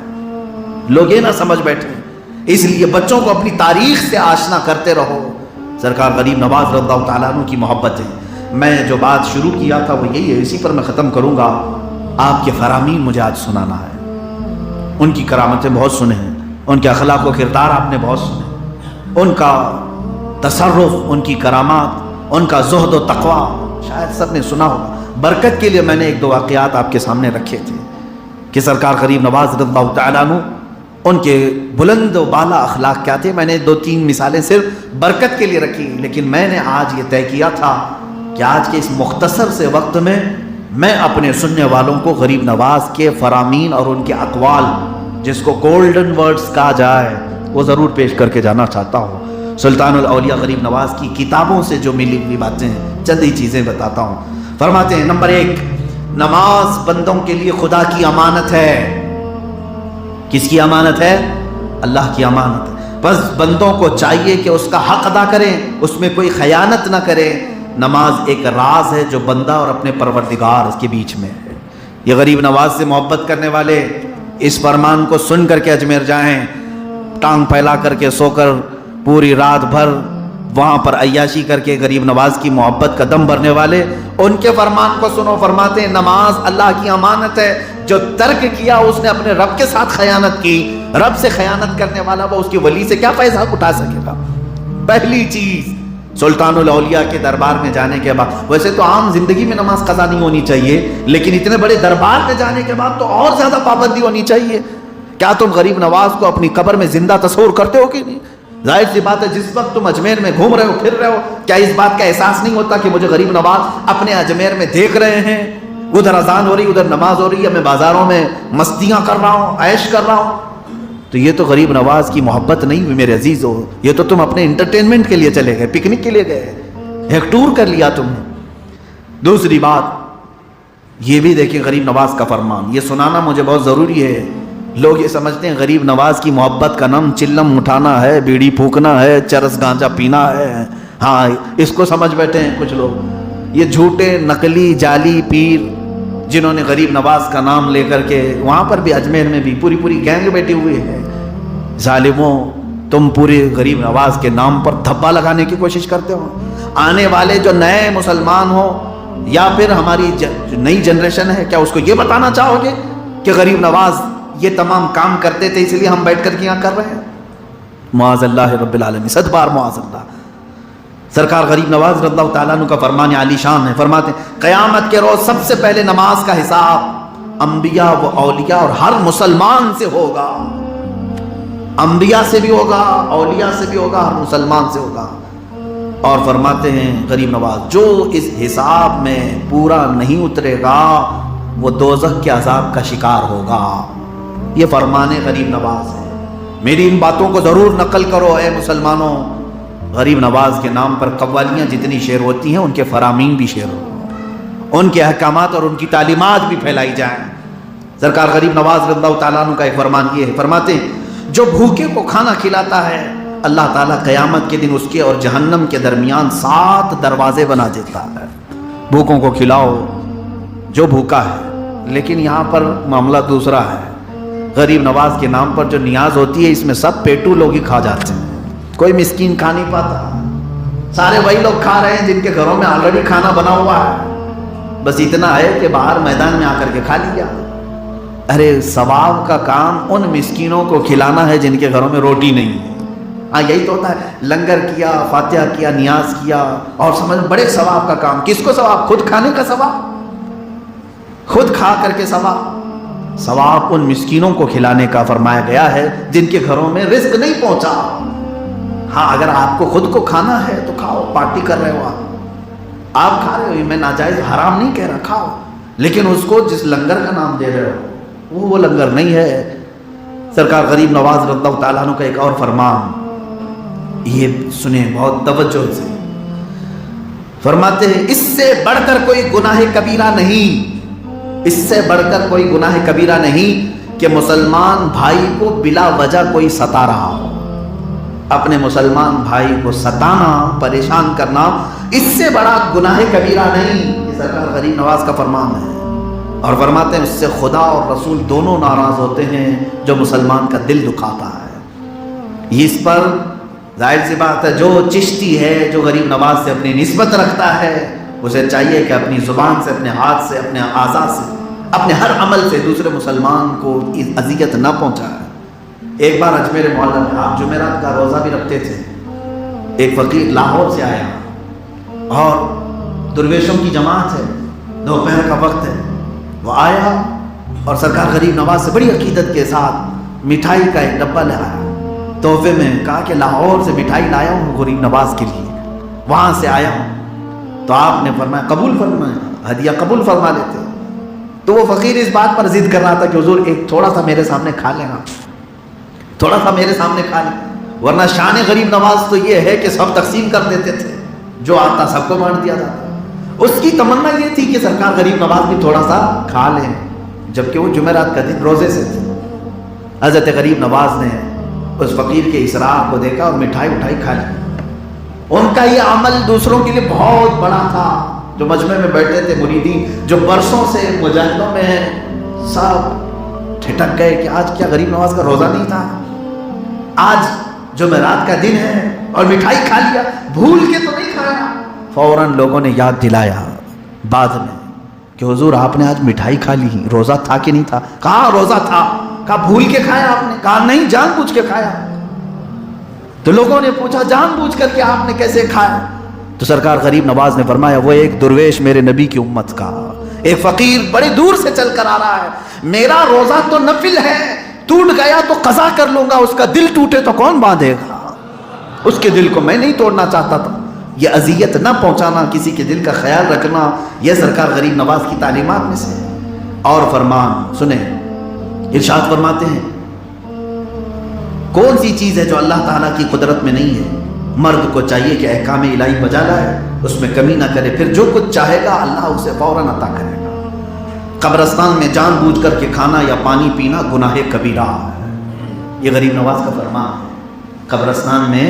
لوگ یہ نہ سمجھ بیٹھے. اس لیے بچوں کو اپنی تاریخ سے آشنا کرتے رہو. سرکار غریب نواز رضی اللہ تعالیٰ عنہ کی محبت ہے. میں جو بات شروع کیا تھا وہ یہی ہے، اسی پر میں ختم کروں گا. آپ کے فرامین مجھے آج سنانا ہے. ان کی کرامتیں بہت سنے ہیں، ان کے اخلاق و کردار آپ نے بہت سنے، ان کا تصرف، ان کی کرامات ان کا زہد و تقویٰ شاید سب نے سنا ہوگا۔ برکت کے لیے میں نے ایک دو واقعات آپ کے سامنے رکھے تھے کہ سرکار غریب نواز رضی اللہ تعالیٰ عنہ ان کے بلند و بالا اخلاق کیا تھے۔ میں نے 2-3 مثالیں صرف برکت کے لیے رکھی، لیکن میں نے آج یہ طے کیا تھا کہ آج کے اس مختصر سے وقت میں اپنے سننے والوں کو غریب نواز کے فرامین اور ان کے اقوال، جس کو گولڈن ورڈز کہا جائے، وہ ضرور پیش کر کے جانا چاہتا ہوں۔ سلطان الاولیاء غریب نواز کی کتابوں سے جو ملی ہوئی باتیں ہیں، چند ہی چیزیں بتاتا ہوں۔ فرماتے ہیں نمبر 1، نماز بندوں کے لیے خدا کی امانت ہے۔ کس کی امانت ہے؟ اللہ کی امانت ہے۔ بس بندوں کو چاہیے کہ اس کا حق ادا کریں، اس میں کوئی خیانت نہ کریں۔ نماز ایک راز ہے جو بندہ اور اپنے پروردگار اس کے بیچ میں ہے۔ یہ غریب نواز سے محبت کرنے والے اس فرمان کو سن کر کے اجمیر جائیں، ٹانگ پھیلا کر کے سو کر پوری رات بھر وہاں پر عیاشی کر کے غریب نواز کی محبت کا دم بھرنے والے، ان کے فرمان کو سنو۔ فرماتے ہیں نماز اللہ کی امانت ہے، جو ترک کیا اس نے اپنے رب کے ساتھ خیانت کی۔ رب سے خیانت کرنے والا وہ اس کے ولی سے کیا پیسہ اٹھا سکے گا؟ پہلی چیز سلطان الاولیاء کے دربار میں جانے کے بعد، ویسے تو عام زندگی میں نماز قضا نہیں ہونی چاہیے، لیکن اتنے بڑے دربار میں جانے کے بعد تو اور زیادہ پابندی ہونی چاہیے۔ کیا تم غریب نواز کو اپنی قبر میں زندہ تصور کرتے ہو کہ نہیں؟ ظاہر سی بات ہے، جس وقت تم اجمیر میں گھوم رہے ہو، پھر رہے ہو، کیا اس بات کا احساس نہیں ہوتا کہ مجھے غریب نواز اپنے اجمیر میں دیکھ رہے ہیں؟ ادھر اذان ہو رہی، ادھر نماز ہو رہی ہے، میں بازاروں میں مستیاں کر رہا ہوں، عیش کر رہا ہوں۔ تو یہ تو غریب نواز کی محبت نہیں ہوئی میرے عزیز ہو، یہ تو تم اپنے انٹرٹینمنٹ کے لیے چلے گئے، پکنک کے لیے گئے، ایک ٹور کر لیا تم نے۔ دوسری بات یہ بھی دیکھیں غریب نواز کا فرمان، یہ سنانا مجھے بہت ضروری ہے۔ لوگ یہ سمجھتے ہیں غریب نواز کی محبت کا نام چلم اٹھانا ہے، بیڑی پھونکنا ہے، چرس گانجا پینا ہے، ہاں اس کو سمجھ بیٹھے ہیں کچھ لوگ۔ یہ جھوٹے نقلی جعلی پیر جنہوں نے غریب نواز کا نام لے کر کے، وہاں پر بھی اجمیر میں بھی پوری گینگ بیٹھی ہوئی ہے۔ ظالموں، تم پورے غریب نواز کے نام پر دھبا لگانے کی کوشش کرتے ہو۔ آنے والے جو نئے مسلمان ہو یا پھر ہماری نئی جنریشن ہے، کیا اس کو یہ بتانا چاہو گے کہ غریب نواز یہ تمام کام کرتے تھے اس لیے ہم بیٹھ کر کے یہاں کر رہے ہیں؟ معاذ اللہ رب العالمین، 100 بار معاذ اللہ۔ سرکار غریب نواز رضی اللہ تعالیٰ عنہ کا فرمان عالی شان ہے، فرماتے ہیں قیامت کے روز سب سے پہلے نماز کا حساب انبیاء و اولیاء اور ہر مسلمان سے ہوگا۔ انبیاء سے بھی ہوگا، اولیاء سے بھی ہوگا، ہر مسلمان سے ہوگا۔ اور فرماتے ہیں غریب نواز جو اس حساب میں پورا نہیں اترے گا وہ دوزخ کے عذاب کا شکار ہوگا۔ یہ فرمان غریب نواز ہے۔ میری ان باتوں کو ضرور نقل کرو اے مسلمانوں۔ غریب نواز کے نام پر قوالیاں جتنی شعر ہوتی ہیں، ان کے فرامین بھی شعر ہو، ان کے احکامات اور ان کی تعلیمات بھی پھیلائی جائیں۔ سرکار غریب نواز رضی اللہ تعالیٰ عنہ کا ایک فرمان یہ ہے، فرماتے ہیں جو بھوکے کو کھانا کھلاتا ہے اللہ تعالیٰ قیامت کے دن اس کے اور جہنم کے درمیان 7 دروازے بنا دیتا ہے۔ بھوکوں کو کھلاؤ جو بھوکا ہے، لیکن یہاں پر معاملہ دوسرا ہے۔ غریب نواز کے نام پر جو نیاز ہوتی ہے، اس میں سب پیٹو لوگ ہی کھا جاتے ہیں، کوئی مسکین کھا نہیں پاتا۔ سارے وہی لوگ کھا رہے ہیں جن کے گھروں میں آلریڈی کھانا بنا ہوا ہے، بس اتنا ہے کہ باہر میدان میں آ کر کے کھا لیا۔ ارے ثواب کا کام ان مسکینوں کو کھلانا ہے جن کے گھروں میں روٹی نہیں ہے۔ ہاں یہی تو ہوتا ہے، لنگر کیا، فاتحہ کیا، نیاز کیا، اور سمجھ بڑے ثواب کا کام۔ کس کو ثواب؟ خود کھانے کا ثواب، خود کھا کر کے ثواب۔ ثواب ان مسکینوں کو کھلانے کا فرمایا گیا ہے جن کے گھروں میں رزق نہیں پہنچا۔ ہاں اگر آپ کو خود کو کھانا ہے تو کھاؤ، پارٹی کر رہے ہو آپ کھا رہے ہو، میں ناجائز حرام نہیں کہہ رہا، کھاؤ، لیکن اس کو جس لنگر کا نام دے رہے ہو وہ لنگر نہیں ہے۔ سرکار غریب نواز رضی اللہ تعالیٰ عنہ کا ایک اور فرمان یہ سنیں بہت توجہ سے، فرماتے ہیں اس سے بڑھ کر کوئی گناہ کبیرہ نہیں، اس سے بڑھ کر کوئی گناہ کبیرہ نہیں کہ مسلمان بھائی کو بلا وجہ کوئی ستا رہا ہو۔ اپنے مسلمان بھائی کو ستانا، پریشان کرنا، اس سے بڑا گناہ کبیرہ نہیں۔ یہ سرکار غریب نواز کا فرمان ہے، اور فرماتے ہیں اس سے خدا اور رسول دونوں ناراض ہوتے ہیں جو مسلمان کا دل دکھاتا ہے۔ اس پر ظاہر سی بات ہے جو چشتی ہے، جو غریب نواز سے اپنی نسبت رکھتا ہے، اسے چاہیے کہ اپنی زبان سے، اپنے ہاتھ سے، اپنے اعضاء سے، اپنے ہر عمل سے دوسرے مسلمان کو اذیت نہ پہنچائے۔ ایک بار اجمیر معلیٰ میں آپ جمعرات کا روزہ بھی رکھتے تھے، ایک فقیر لاہور سے آیا، اور درویشوں کی جماعت ہے، دوپہر کا وقت ہے، وہ آیا اور سرکار غریب نواز سے بڑی عقیدت کے ساتھ مٹھائی کا ایک ڈبہ لے آیا تحفے میں، کہا کہ لاہور سے مٹھائی لایا ہوں غریب نواز کے لیے، وہاں سے آیا ہوں۔ تو آپ نے فرمایا قبول فرمایا، ہدیہ قبول فرما لیتے۔ تو وہ فقیر اس بات پر ضد کر رہا تھا کہ حضور ایک تھوڑا سا میرے سامنے کھا لینا، تھوڑا سا میرے سامنے کھا لیں، ورنہ شان غریب نواز تو یہ ہے کہ سب تقسیم کر دیتے تھے، جو آتا سب کو بانٹ دیا جاتا۔ اس کی تمنا یہ تھی کہ سرکار غریب نواز بھی تھوڑا سا کھا لیں، جبکہ وہ جمعرات کا دن روزے سے تھے۔ حضرت غریب نواز نے اس فقیر کے اصرار کو دیکھا اور مٹھائی کھا لی۔ ان کا یہ عمل دوسروں کے لیے بہت بڑا تھا، جو مجمع میں بیٹھے تھے مریدین، جو برسوں سے مجاہدوں میں ہیں، سب ٹھٹک گئے کہ آج کیا غریب نواز کا روزہ نہیں تھا، آج جمعرات کا دن ہے اور مٹھائی کھا لیا، بھول کے تو نہیں کھایا۔ فوراً لوگوں نے یاد دلایا بعد میں کہ حضور آپ نے آج مٹھائی کھا لی، روزہ تھا کہ نہیں تھا؟ کہا روزہ تھا۔ کہا بھول کے کھایا آپ نے؟ کہا نہیں، جان بوجھ کے کھایا۔ تو لوگوں نے پوچھا جان بوجھ کر کے آپ نے کیسے کھایا؟ تو سرکار غریب نواز نے فرمایا وہ ایک درویش میرے نبی کی امت کا، ایک فقیر بڑے دور سے چل کر آ رہا ہے، میرا روزہ تو نفل ہے، ٹوٹ گیا تو قضا کر لوں گا، اس کا دل ٹوٹے تو کون باندھے گا؟ اس کے دل کو میں نہیں توڑنا چاہتا تھا۔ یہ اذیت نہ پہنچانا، کسی کے دل کا خیال رکھنا، یہ سرکار غریب نواز کی تعلیمات میں سے۔ اور فرمان سنیں، ارشاد فرماتے ہیں کون سی چیز ہے جو اللہ تعالیٰ کی قدرت میں نہیں ہے؟ مرد کو چاہیے کہ احکام الہی بجا لائے، اس میں کمی نہ کرے، پھر جو کچھ چاہے گا اللہ اسے فوراً عطا کرے گا۔ قبرستان میں جان بوجھ کر کے کھانا یا پانی پینا گناہ کبیرہ ہے، یہ غریب نواز کا فرمان ہے۔ قبرستان میں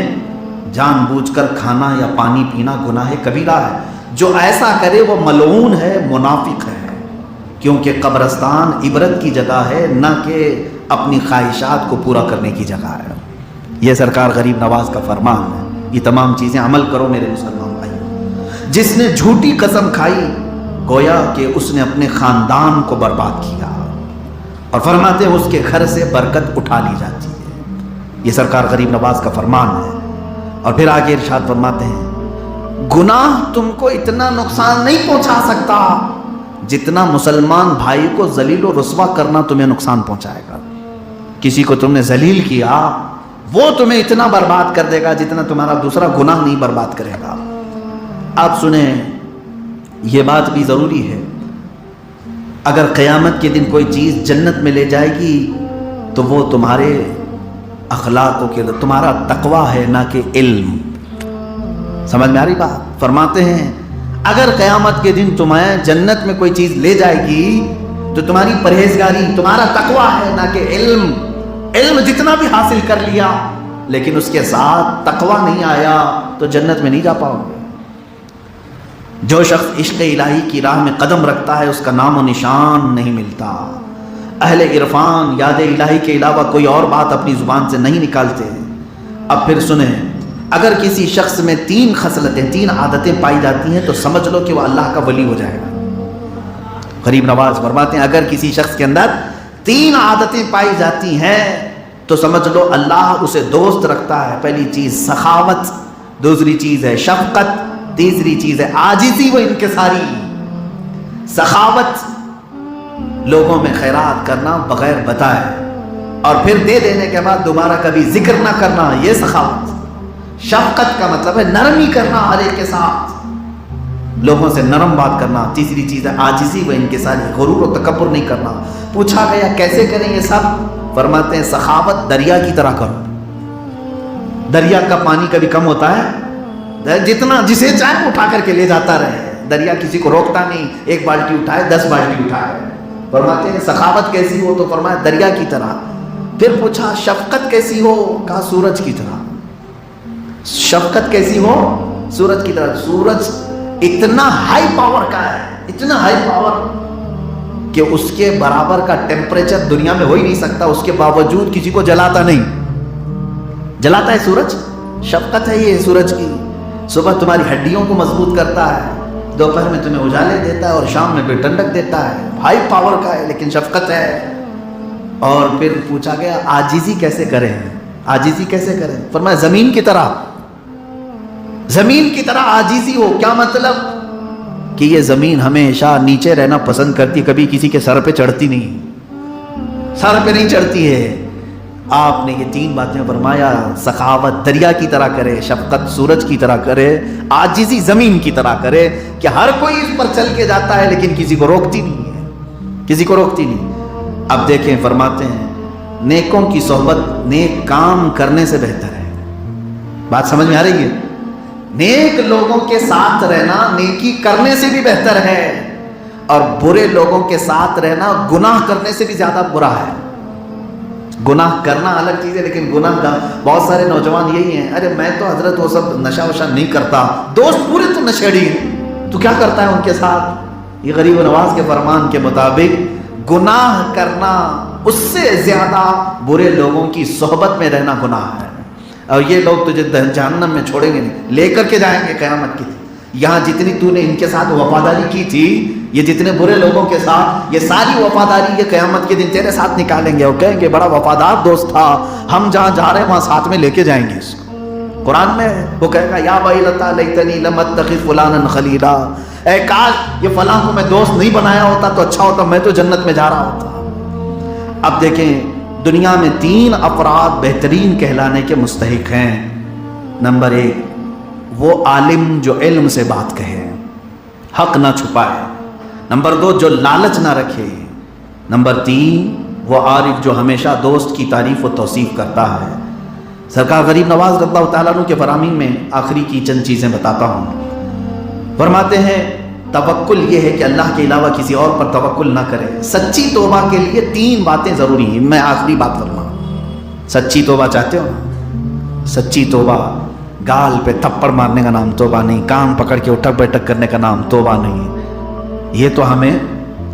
جان بوجھ کر کھانا یا پانی پینا گناہ کبیرہ ہے، جو ایسا کرے وہ ملعون ہے، منافق ہے، کیونکہ قبرستان عبرت کی جگہ ہے، نہ کہ اپنی خواہشات کو پورا کرنے کی جگہ ہے۔ یہ سرکار غریب نواز کا فرمان ہے۔ یہ تمام چیزیں عمل کرو میرے مسلمان بھائی۔ جس نے جھوٹی قسم کھائی گویا کہ اس نے اپنے خاندان کو برباد کیا، اور فرماتے ہیں اس کے گھر سے برکت اٹھا لی جاتی ہے۔ یہ سرکار غریب نواز کا فرمان ہے۔ اور پھر آگے ارشاد فرماتے ہیں گناہ تم کو اتنا نقصان نہیں پہنچا سکتا جتنا مسلمان بھائی کو ذلیل و رسوا کرنا تمہیں نقصان پہنچائے گا۔ کسی کو تم نے ذلیل کیا وہ تمہیں اتنا برباد کر دے گا جتنا تمہارا دوسرا گناہ نہیں برباد کرے گا۔ آپ سنیں، یہ بات بھی ضروری ہے، اگر قیامت کے دن کوئی چیز جنت میں لے جائے گی تو وہ تمہارے اخلاقوں کے، تمہارا تقوی ہے، نہ کہ علم۔ سمجھ میں آ رہی بات؟ فرماتے ہیں اگر قیامت کے دن تمہیں جنت میں کوئی چیز لے جائے گی تو تمہاری پرہیزگاری، تمہارا تقوی ہے، نہ کہ علم۔ علم جتنا بھی حاصل کر لیا لیکن اس کے ساتھ تقوی نہیں آیا تو جنت میں نہیں جا پاؤ گے۔ جو شخص عشق الہی کی راہ میں قدم رکھتا ہے اس کا نام و نشان نہیں ملتا۔ اہل عرفان یاد الہی کے علاوہ کوئی اور بات اپنی زبان سے نہیں نکالتے۔ اب پھر سنیں، اگر کسی شخص میں 3 خصلتیں، 3 عادتیں پائی جاتی ہیں تو سمجھ لو کہ وہ اللہ کا ولی ہو جائے گا۔ غریب نواز فرماتے ہیں اگر کسی شخص کے اندر 3 عادتیں پائی جاتی ہیں تو سمجھ لو اللہ اسے دوست رکھتا ہے۔ پہلی چیز سخاوت، دوسری چیز ہے شفقت، تیسری چیز ہے عاجزی و انکساری۔ سخاوت، لوگوں میں خیرات کرنا بغیر بتائے اور پھر دے دینے کے بعد دوبارہ کبھی ذکر نہ کرنا، یہ سخاوت۔ شفقت کا مطلب ہے نرمی کرنا ہر ایک کے ساتھ، لوگوں سے نرم بات کرنا۔ تیسری چیز ہے عاجزی و انکساری، غرور و تکبر نہیں کرنا۔ پوچھا گیا کیسے کریں یہ سب؟ فرماتے ہیں سخاوت دریا کی طرح کرو۔ دریا کا پانی کبھی کم ہوتا ہے؟ جتنا جسے چاہے اٹھا کر کے لے جاتا رہے، دریا کسی کو روکتا نہیں، 1 بالٹی اٹھائے 10 بالٹی اٹھائے۔ فرماتے ہیں سخاوت کیسی ہو؟ تو فرمایا دریا کی طرح۔ پھر پوچھا شفقت کیسی ہو؟ کہا سورج کی طرح۔ شفقت کیسی ہو؟ سورج کی طرح۔ سورج اتنا ہائی پاور کا ہے، اتنا ہائی پاور کہ اس کے برابر کا ٹیمپریچر دنیا میں ہو ہی نہیں سکتا، اس کے باوجود کسی کو جلاتا نہیں۔ جلاتا ہے سورج؟ شفقت ہے یہ سورج کی۔ صبح تمہاری ہڈیوں کو مضبوط کرتا ہے، دوپہر میں تمہیں اجالے دیتا ہے اور شام میں پھر ٹھنڈک دیتا ہے۔ ہائی پاور کا ہے لیکن شفقت ہے۔ اور پھر پوچھا گیا عاجزی کیسے کریں؟ عاجزی کیسے کریں؟ فرمایا زمین کی طرح۔ زمین کی طرح عاجزی ہو. کیا مطلب؟ کہ یہ زمین ہمیشہ نیچے رہنا پسند کرتی، کبھی کسی کے سر پہ چڑھتی نہیں، سر پہ نہیں چڑھتی ہے. آپ نے یہ 3 باتیں فرمایا. سخاوت دریا کی طرح کرے، شفقت سورج کی طرح کرے، عاجزی زمین کی طرح کرے، کہ ہر کوئی اس پر چل کے جاتا ہے لیکن کسی کو روکتی نہیں ہے، کسی کو روکتی نہیں. اب دیکھیں، فرماتے ہیں نیکوں کی صحبت نیک کام کرنے سے بہتر ہے. بات سمجھ میں آ رہی ہے؟ نیک لوگوں کے ساتھ رہنا نیکی کرنے سے بھی بہتر ہے، اور برے لوگوں کے ساتھ رہنا گناہ کرنے سے بھی زیادہ برا ہے. گناہ کرنا الگ چیز ہے، لیکن گناہ کا بہت سارے نوجوان یہی ہیں، ارے میں تو حضرت وہ سب نشہ وشہ نہیں کرتا، دوست پورے تو نشیڑی ہیں، تو کیا کرتا ہے ان کے ساتھ؟ یہ غریب و نواز کے فرمان کے مطابق گناہ کرنا اس سے زیادہ برے لوگوں کی صحبت میں رہنا گناہ ہے. اور یہ لوگ تجھے جہنم میں چھوڑیں گے نہیں، لے کر کے جائیں گے قیامت کی. یہاں جتنی تو نے ان کے ساتھ وفاداری کی تھی، یہ جتنے برے لوگوں کے ساتھ، یہ ساری وفاداری یہ قیامت کے دن تیرے ساتھ نکالیں گے، اور کہیں گے بڑا وفادار دوست تھا، ہم جہاں جا رہے ہیں وہاں ساتھ میں لے کے جائیں گے اس کو. قرآن میں وہ کہے گا یا ویلتا لیتنی لم اتخذ فلانا خلیلا، اے کاش یہ فلاں کو میں دوست نہیں بنایا ہوتا تو اچھا ہوتا، میں تو جنت میں جا رہا ہوتا. اب دیکھیں دنیا میں 3 افراد بہترین کہلانے کے مستحق ہیں. نمبر 1 وہ عالم جو علم سے بات کہے، حق نہ چھپائے. نمبر 2 جو لالچ نہ رکھے. نمبر 3 وہ عارف جو ہمیشہ دوست کی تعریف و توصیف کرتا ہے. سرکار غریب نواز رضی اللہ تعالیٰ عنہ کے فرامین میں آخری کی چند چیزیں بتاتا ہوں. فرماتے ہیں توکل یہ ہے کہ اللہ کے علاوہ کسی اور پر توکل نہ کرے. سچی توبہ کے لیے 3 باتیں ضروری ہیں. میں آخری بات فرماؤں، سچی توبہ چاہتے ہو نا؟ سچی توبہ گال پہ تھپڑ مارنے کا نام توبہ نہیں، کان پکڑ کے اٹھک بیٹھک کرنے کا نام توبہ نہیں. یہ تو ہمیں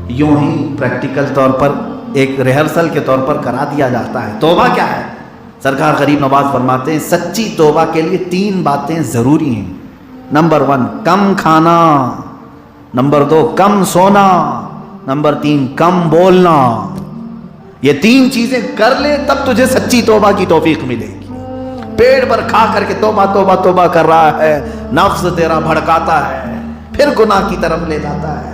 یوں ہی پریکٹیکل طور پر ایک ریہرسل کے طور پر کرا دیا جاتا ہے. توبہ کیا ہے؟ سرکار غریب نواز فرماتے ہیں سچی توبہ کے لیے 3 باتیں ضروری ہیں. نمبر 1 کم کھانا، نمبر 2 کم سونا، نمبر 3 کم بولنا. یہ 3 چیزیں کر لے تب تجھے سچی توبہ کی توفیق ملے گی. پیٹ پر کھا کر کے توبہ توبہ توبہ کر رہا ہے، نفس تیرا بھڑکاتا ہے، پھر گناہ کی طرف لے جاتا ہے.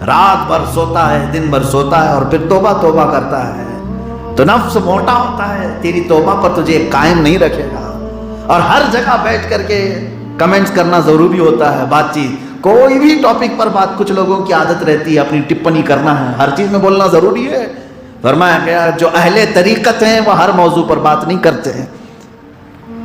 رات بھر سوتا ہے، دن بھر سوتا ہے، اور پھر توبہ توبہ کرتا ہے. تو نفس موٹا ہوتا ہے، تیری توبہ پر تجھے قائم نہیں رکھے گا. اور ہر جگہ بیٹھ کر کے کمنٹس کرنا ضروری ہوتا ہے. بات چیت کوئی بھی ٹاپک پر بات، کچھ لوگوں کی عادت رہتی ہے اپنی ٹپنی کرنا ہے، ہر چیز میں بولنا ضروری ہے. فرمایا گیا جو اہل طریقت ہیں وہ ہر موضوع پر بات نہیں کرتے ہیں.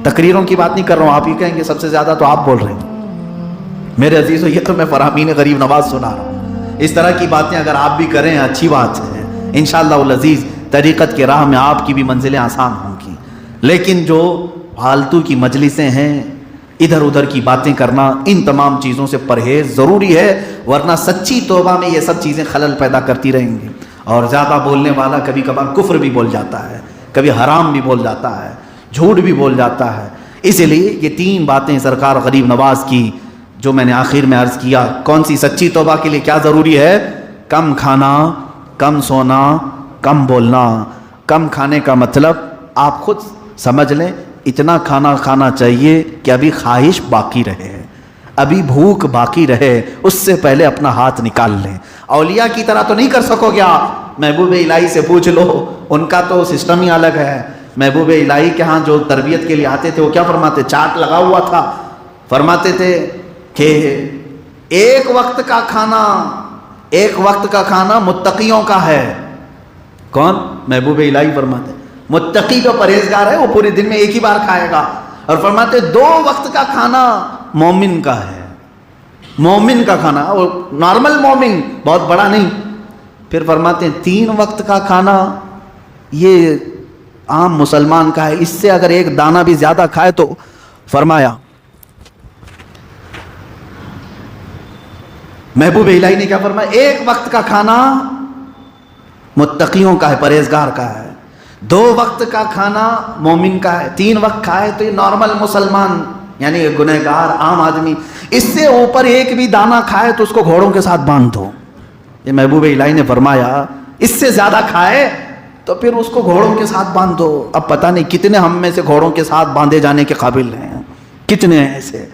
تقریروں کی بات نہیں کر رہا ہوں، آپ ہی کہیں گے سب سے زیادہ تو آپ بول رہے ہیں. میرے عزیزو یہ تو میں فرامین غریب نواز سنا رہا ہوں. اس طرح کی باتیں اگر آپ بھی کریں اچھی بات ہے، انشاءاللہ العزیز طریقت کے راہ میں آپ کی بھی منزلیں آسان ہوں گی. لیکن جو فالتو کی مجلسیں ہیں، ادھر ادھر کی باتیں کرنا، ان تمام چیزوں سے پرہیز ضروری ہے، ورنہ سچی توبہ میں یہ سب چیزیں خلل پیدا کرتی رہیں گی. اور زیادہ بولنے والا کبھی کبھار کفر بھی بول جاتا ہے، کبھی حرام بھی بول جاتا ہے، جھوٹ بھی بول جاتا ہے. اسی لیے یہ 3 باتیں سرکار غریب نواز کی جو میں نے آخر میں عرض کیا. کون سی؟ سچی توبہ کے لیے کیا ضروری ہے؟ کم کھانا، کم سونا، کم بولنا. کم کھانے کا مطلب آپ خود سمجھ لیں، اتنا کھانا کھانا چاہیے کہ ابھی خواہش باقی رہے، ابھی بھوک باقی رہے، اس سے پہلے اپنا ہاتھ نکال لیں. اولیاء کی طرح تو نہیں کر سکو گے آپ. محبوب الہی سے پوچھ لو، ان کا تو سسٹم ہی الگ ہے. محبوب الہی کے ہاں جو تربیت کے لیے آتے تھے وہ کیا فرماتے؟ چارٹ لگا ہوا تھا. فرماتے تھے کہ ایک وقت کا کھانا متقیوں کا ہے. کون؟ محبوب الہی فرماتے متقی جو پرہیزگار ہے وہ پورے دن میں ایک ہی بار کھائے گا. اور فرماتے 2 وقت کا کھانا مومن کا ہے. مومن کا کھانا، وہ نارمل مومن، بہت بڑا نہیں. پھر فرماتے ہیں 3 وقت کا کھانا یہ عام مسلمان کا ہے، اس سے اگر 1 دانہ بھی زیادہ کھائے تو فرمایا محبوب الہی نے کیا فرمایا؟ 1 وقت کا کھانا متقیوں کا ہے، پرہیزگار کا ہے. 2 وقت کا کھانا مومن کا ہے. 3 وقت کھائے تو یہ نارمل مسلمان یعنی گنہگار عام آدمی. اس سے اوپر 1 بھی دانہ کھائے تو اس کو گھوڑوں کے ساتھ باندھ دو. یہ محبوب الہی نے فرمایا. اس سے زیادہ کھائے تو پھر اس کو گھوڑوں کے ساتھ باندھ دو. اب پتہ نہیں کتنے ہم میں سے گھوڑوں کے ساتھ باندھے جانے کے قابل ہیں، کتنے ہیں ایسے.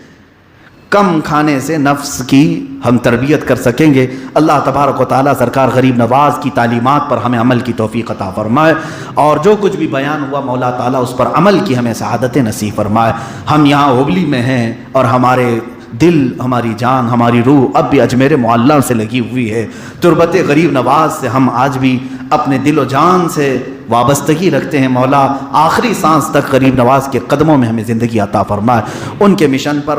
کم کھانے سے نفس کی ہم تربیت کر سکیں گے۔ اللہ تبارک و تعالیٰ سرکار غریب نواز کی تعلیمات پر ہمیں عمل کی توفیق عطا فرمائے، اور جو کچھ بھی بیان ہوا مولا تعالیٰ اس پر عمل کی ہمیں سعادت نصیب فرمائے۔ ہم یہاں ہوبلی میں ہیں اور ہمارے دل، ہماری جان، ہماری روح اب بھی اجمیر معلیٰ سے لگی ہوئی ہے۔ تربت غریب نواز سے ہم آج بھی اپنے دل و جان سے وابستگی رکھتے ہیں۔ مولا آخری سانس تک غریب نواز کے قدموں میں ہمیں زندگی عطا فرمائے، ان کے مشن پر،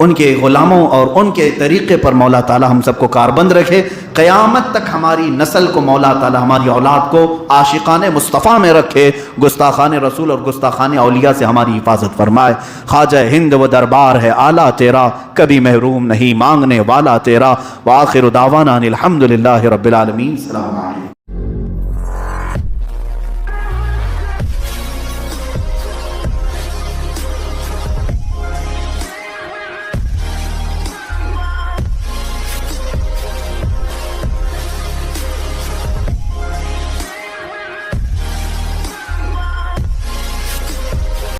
ان کے غلاموں اور ان کے طریقے پر مولا تعالی ہم سب کو کاربند رکھے۔ قیامت تک ہماری نسل کو مولا تعالی، ہماری اولاد کو عاشقان مصطفیٰ میں رکھے، گستاخان رسول اور گستاخان اولیاء سے ہماری حفاظت فرمائے۔ خواجہ ہند و دربار ہے اعلیٰ تیرا، کبھی محروم نہیں مانگنے والا تیرا۔ وآخر دعوانا ان الحمد للہ رب العالمین۔ السلام علیکم۔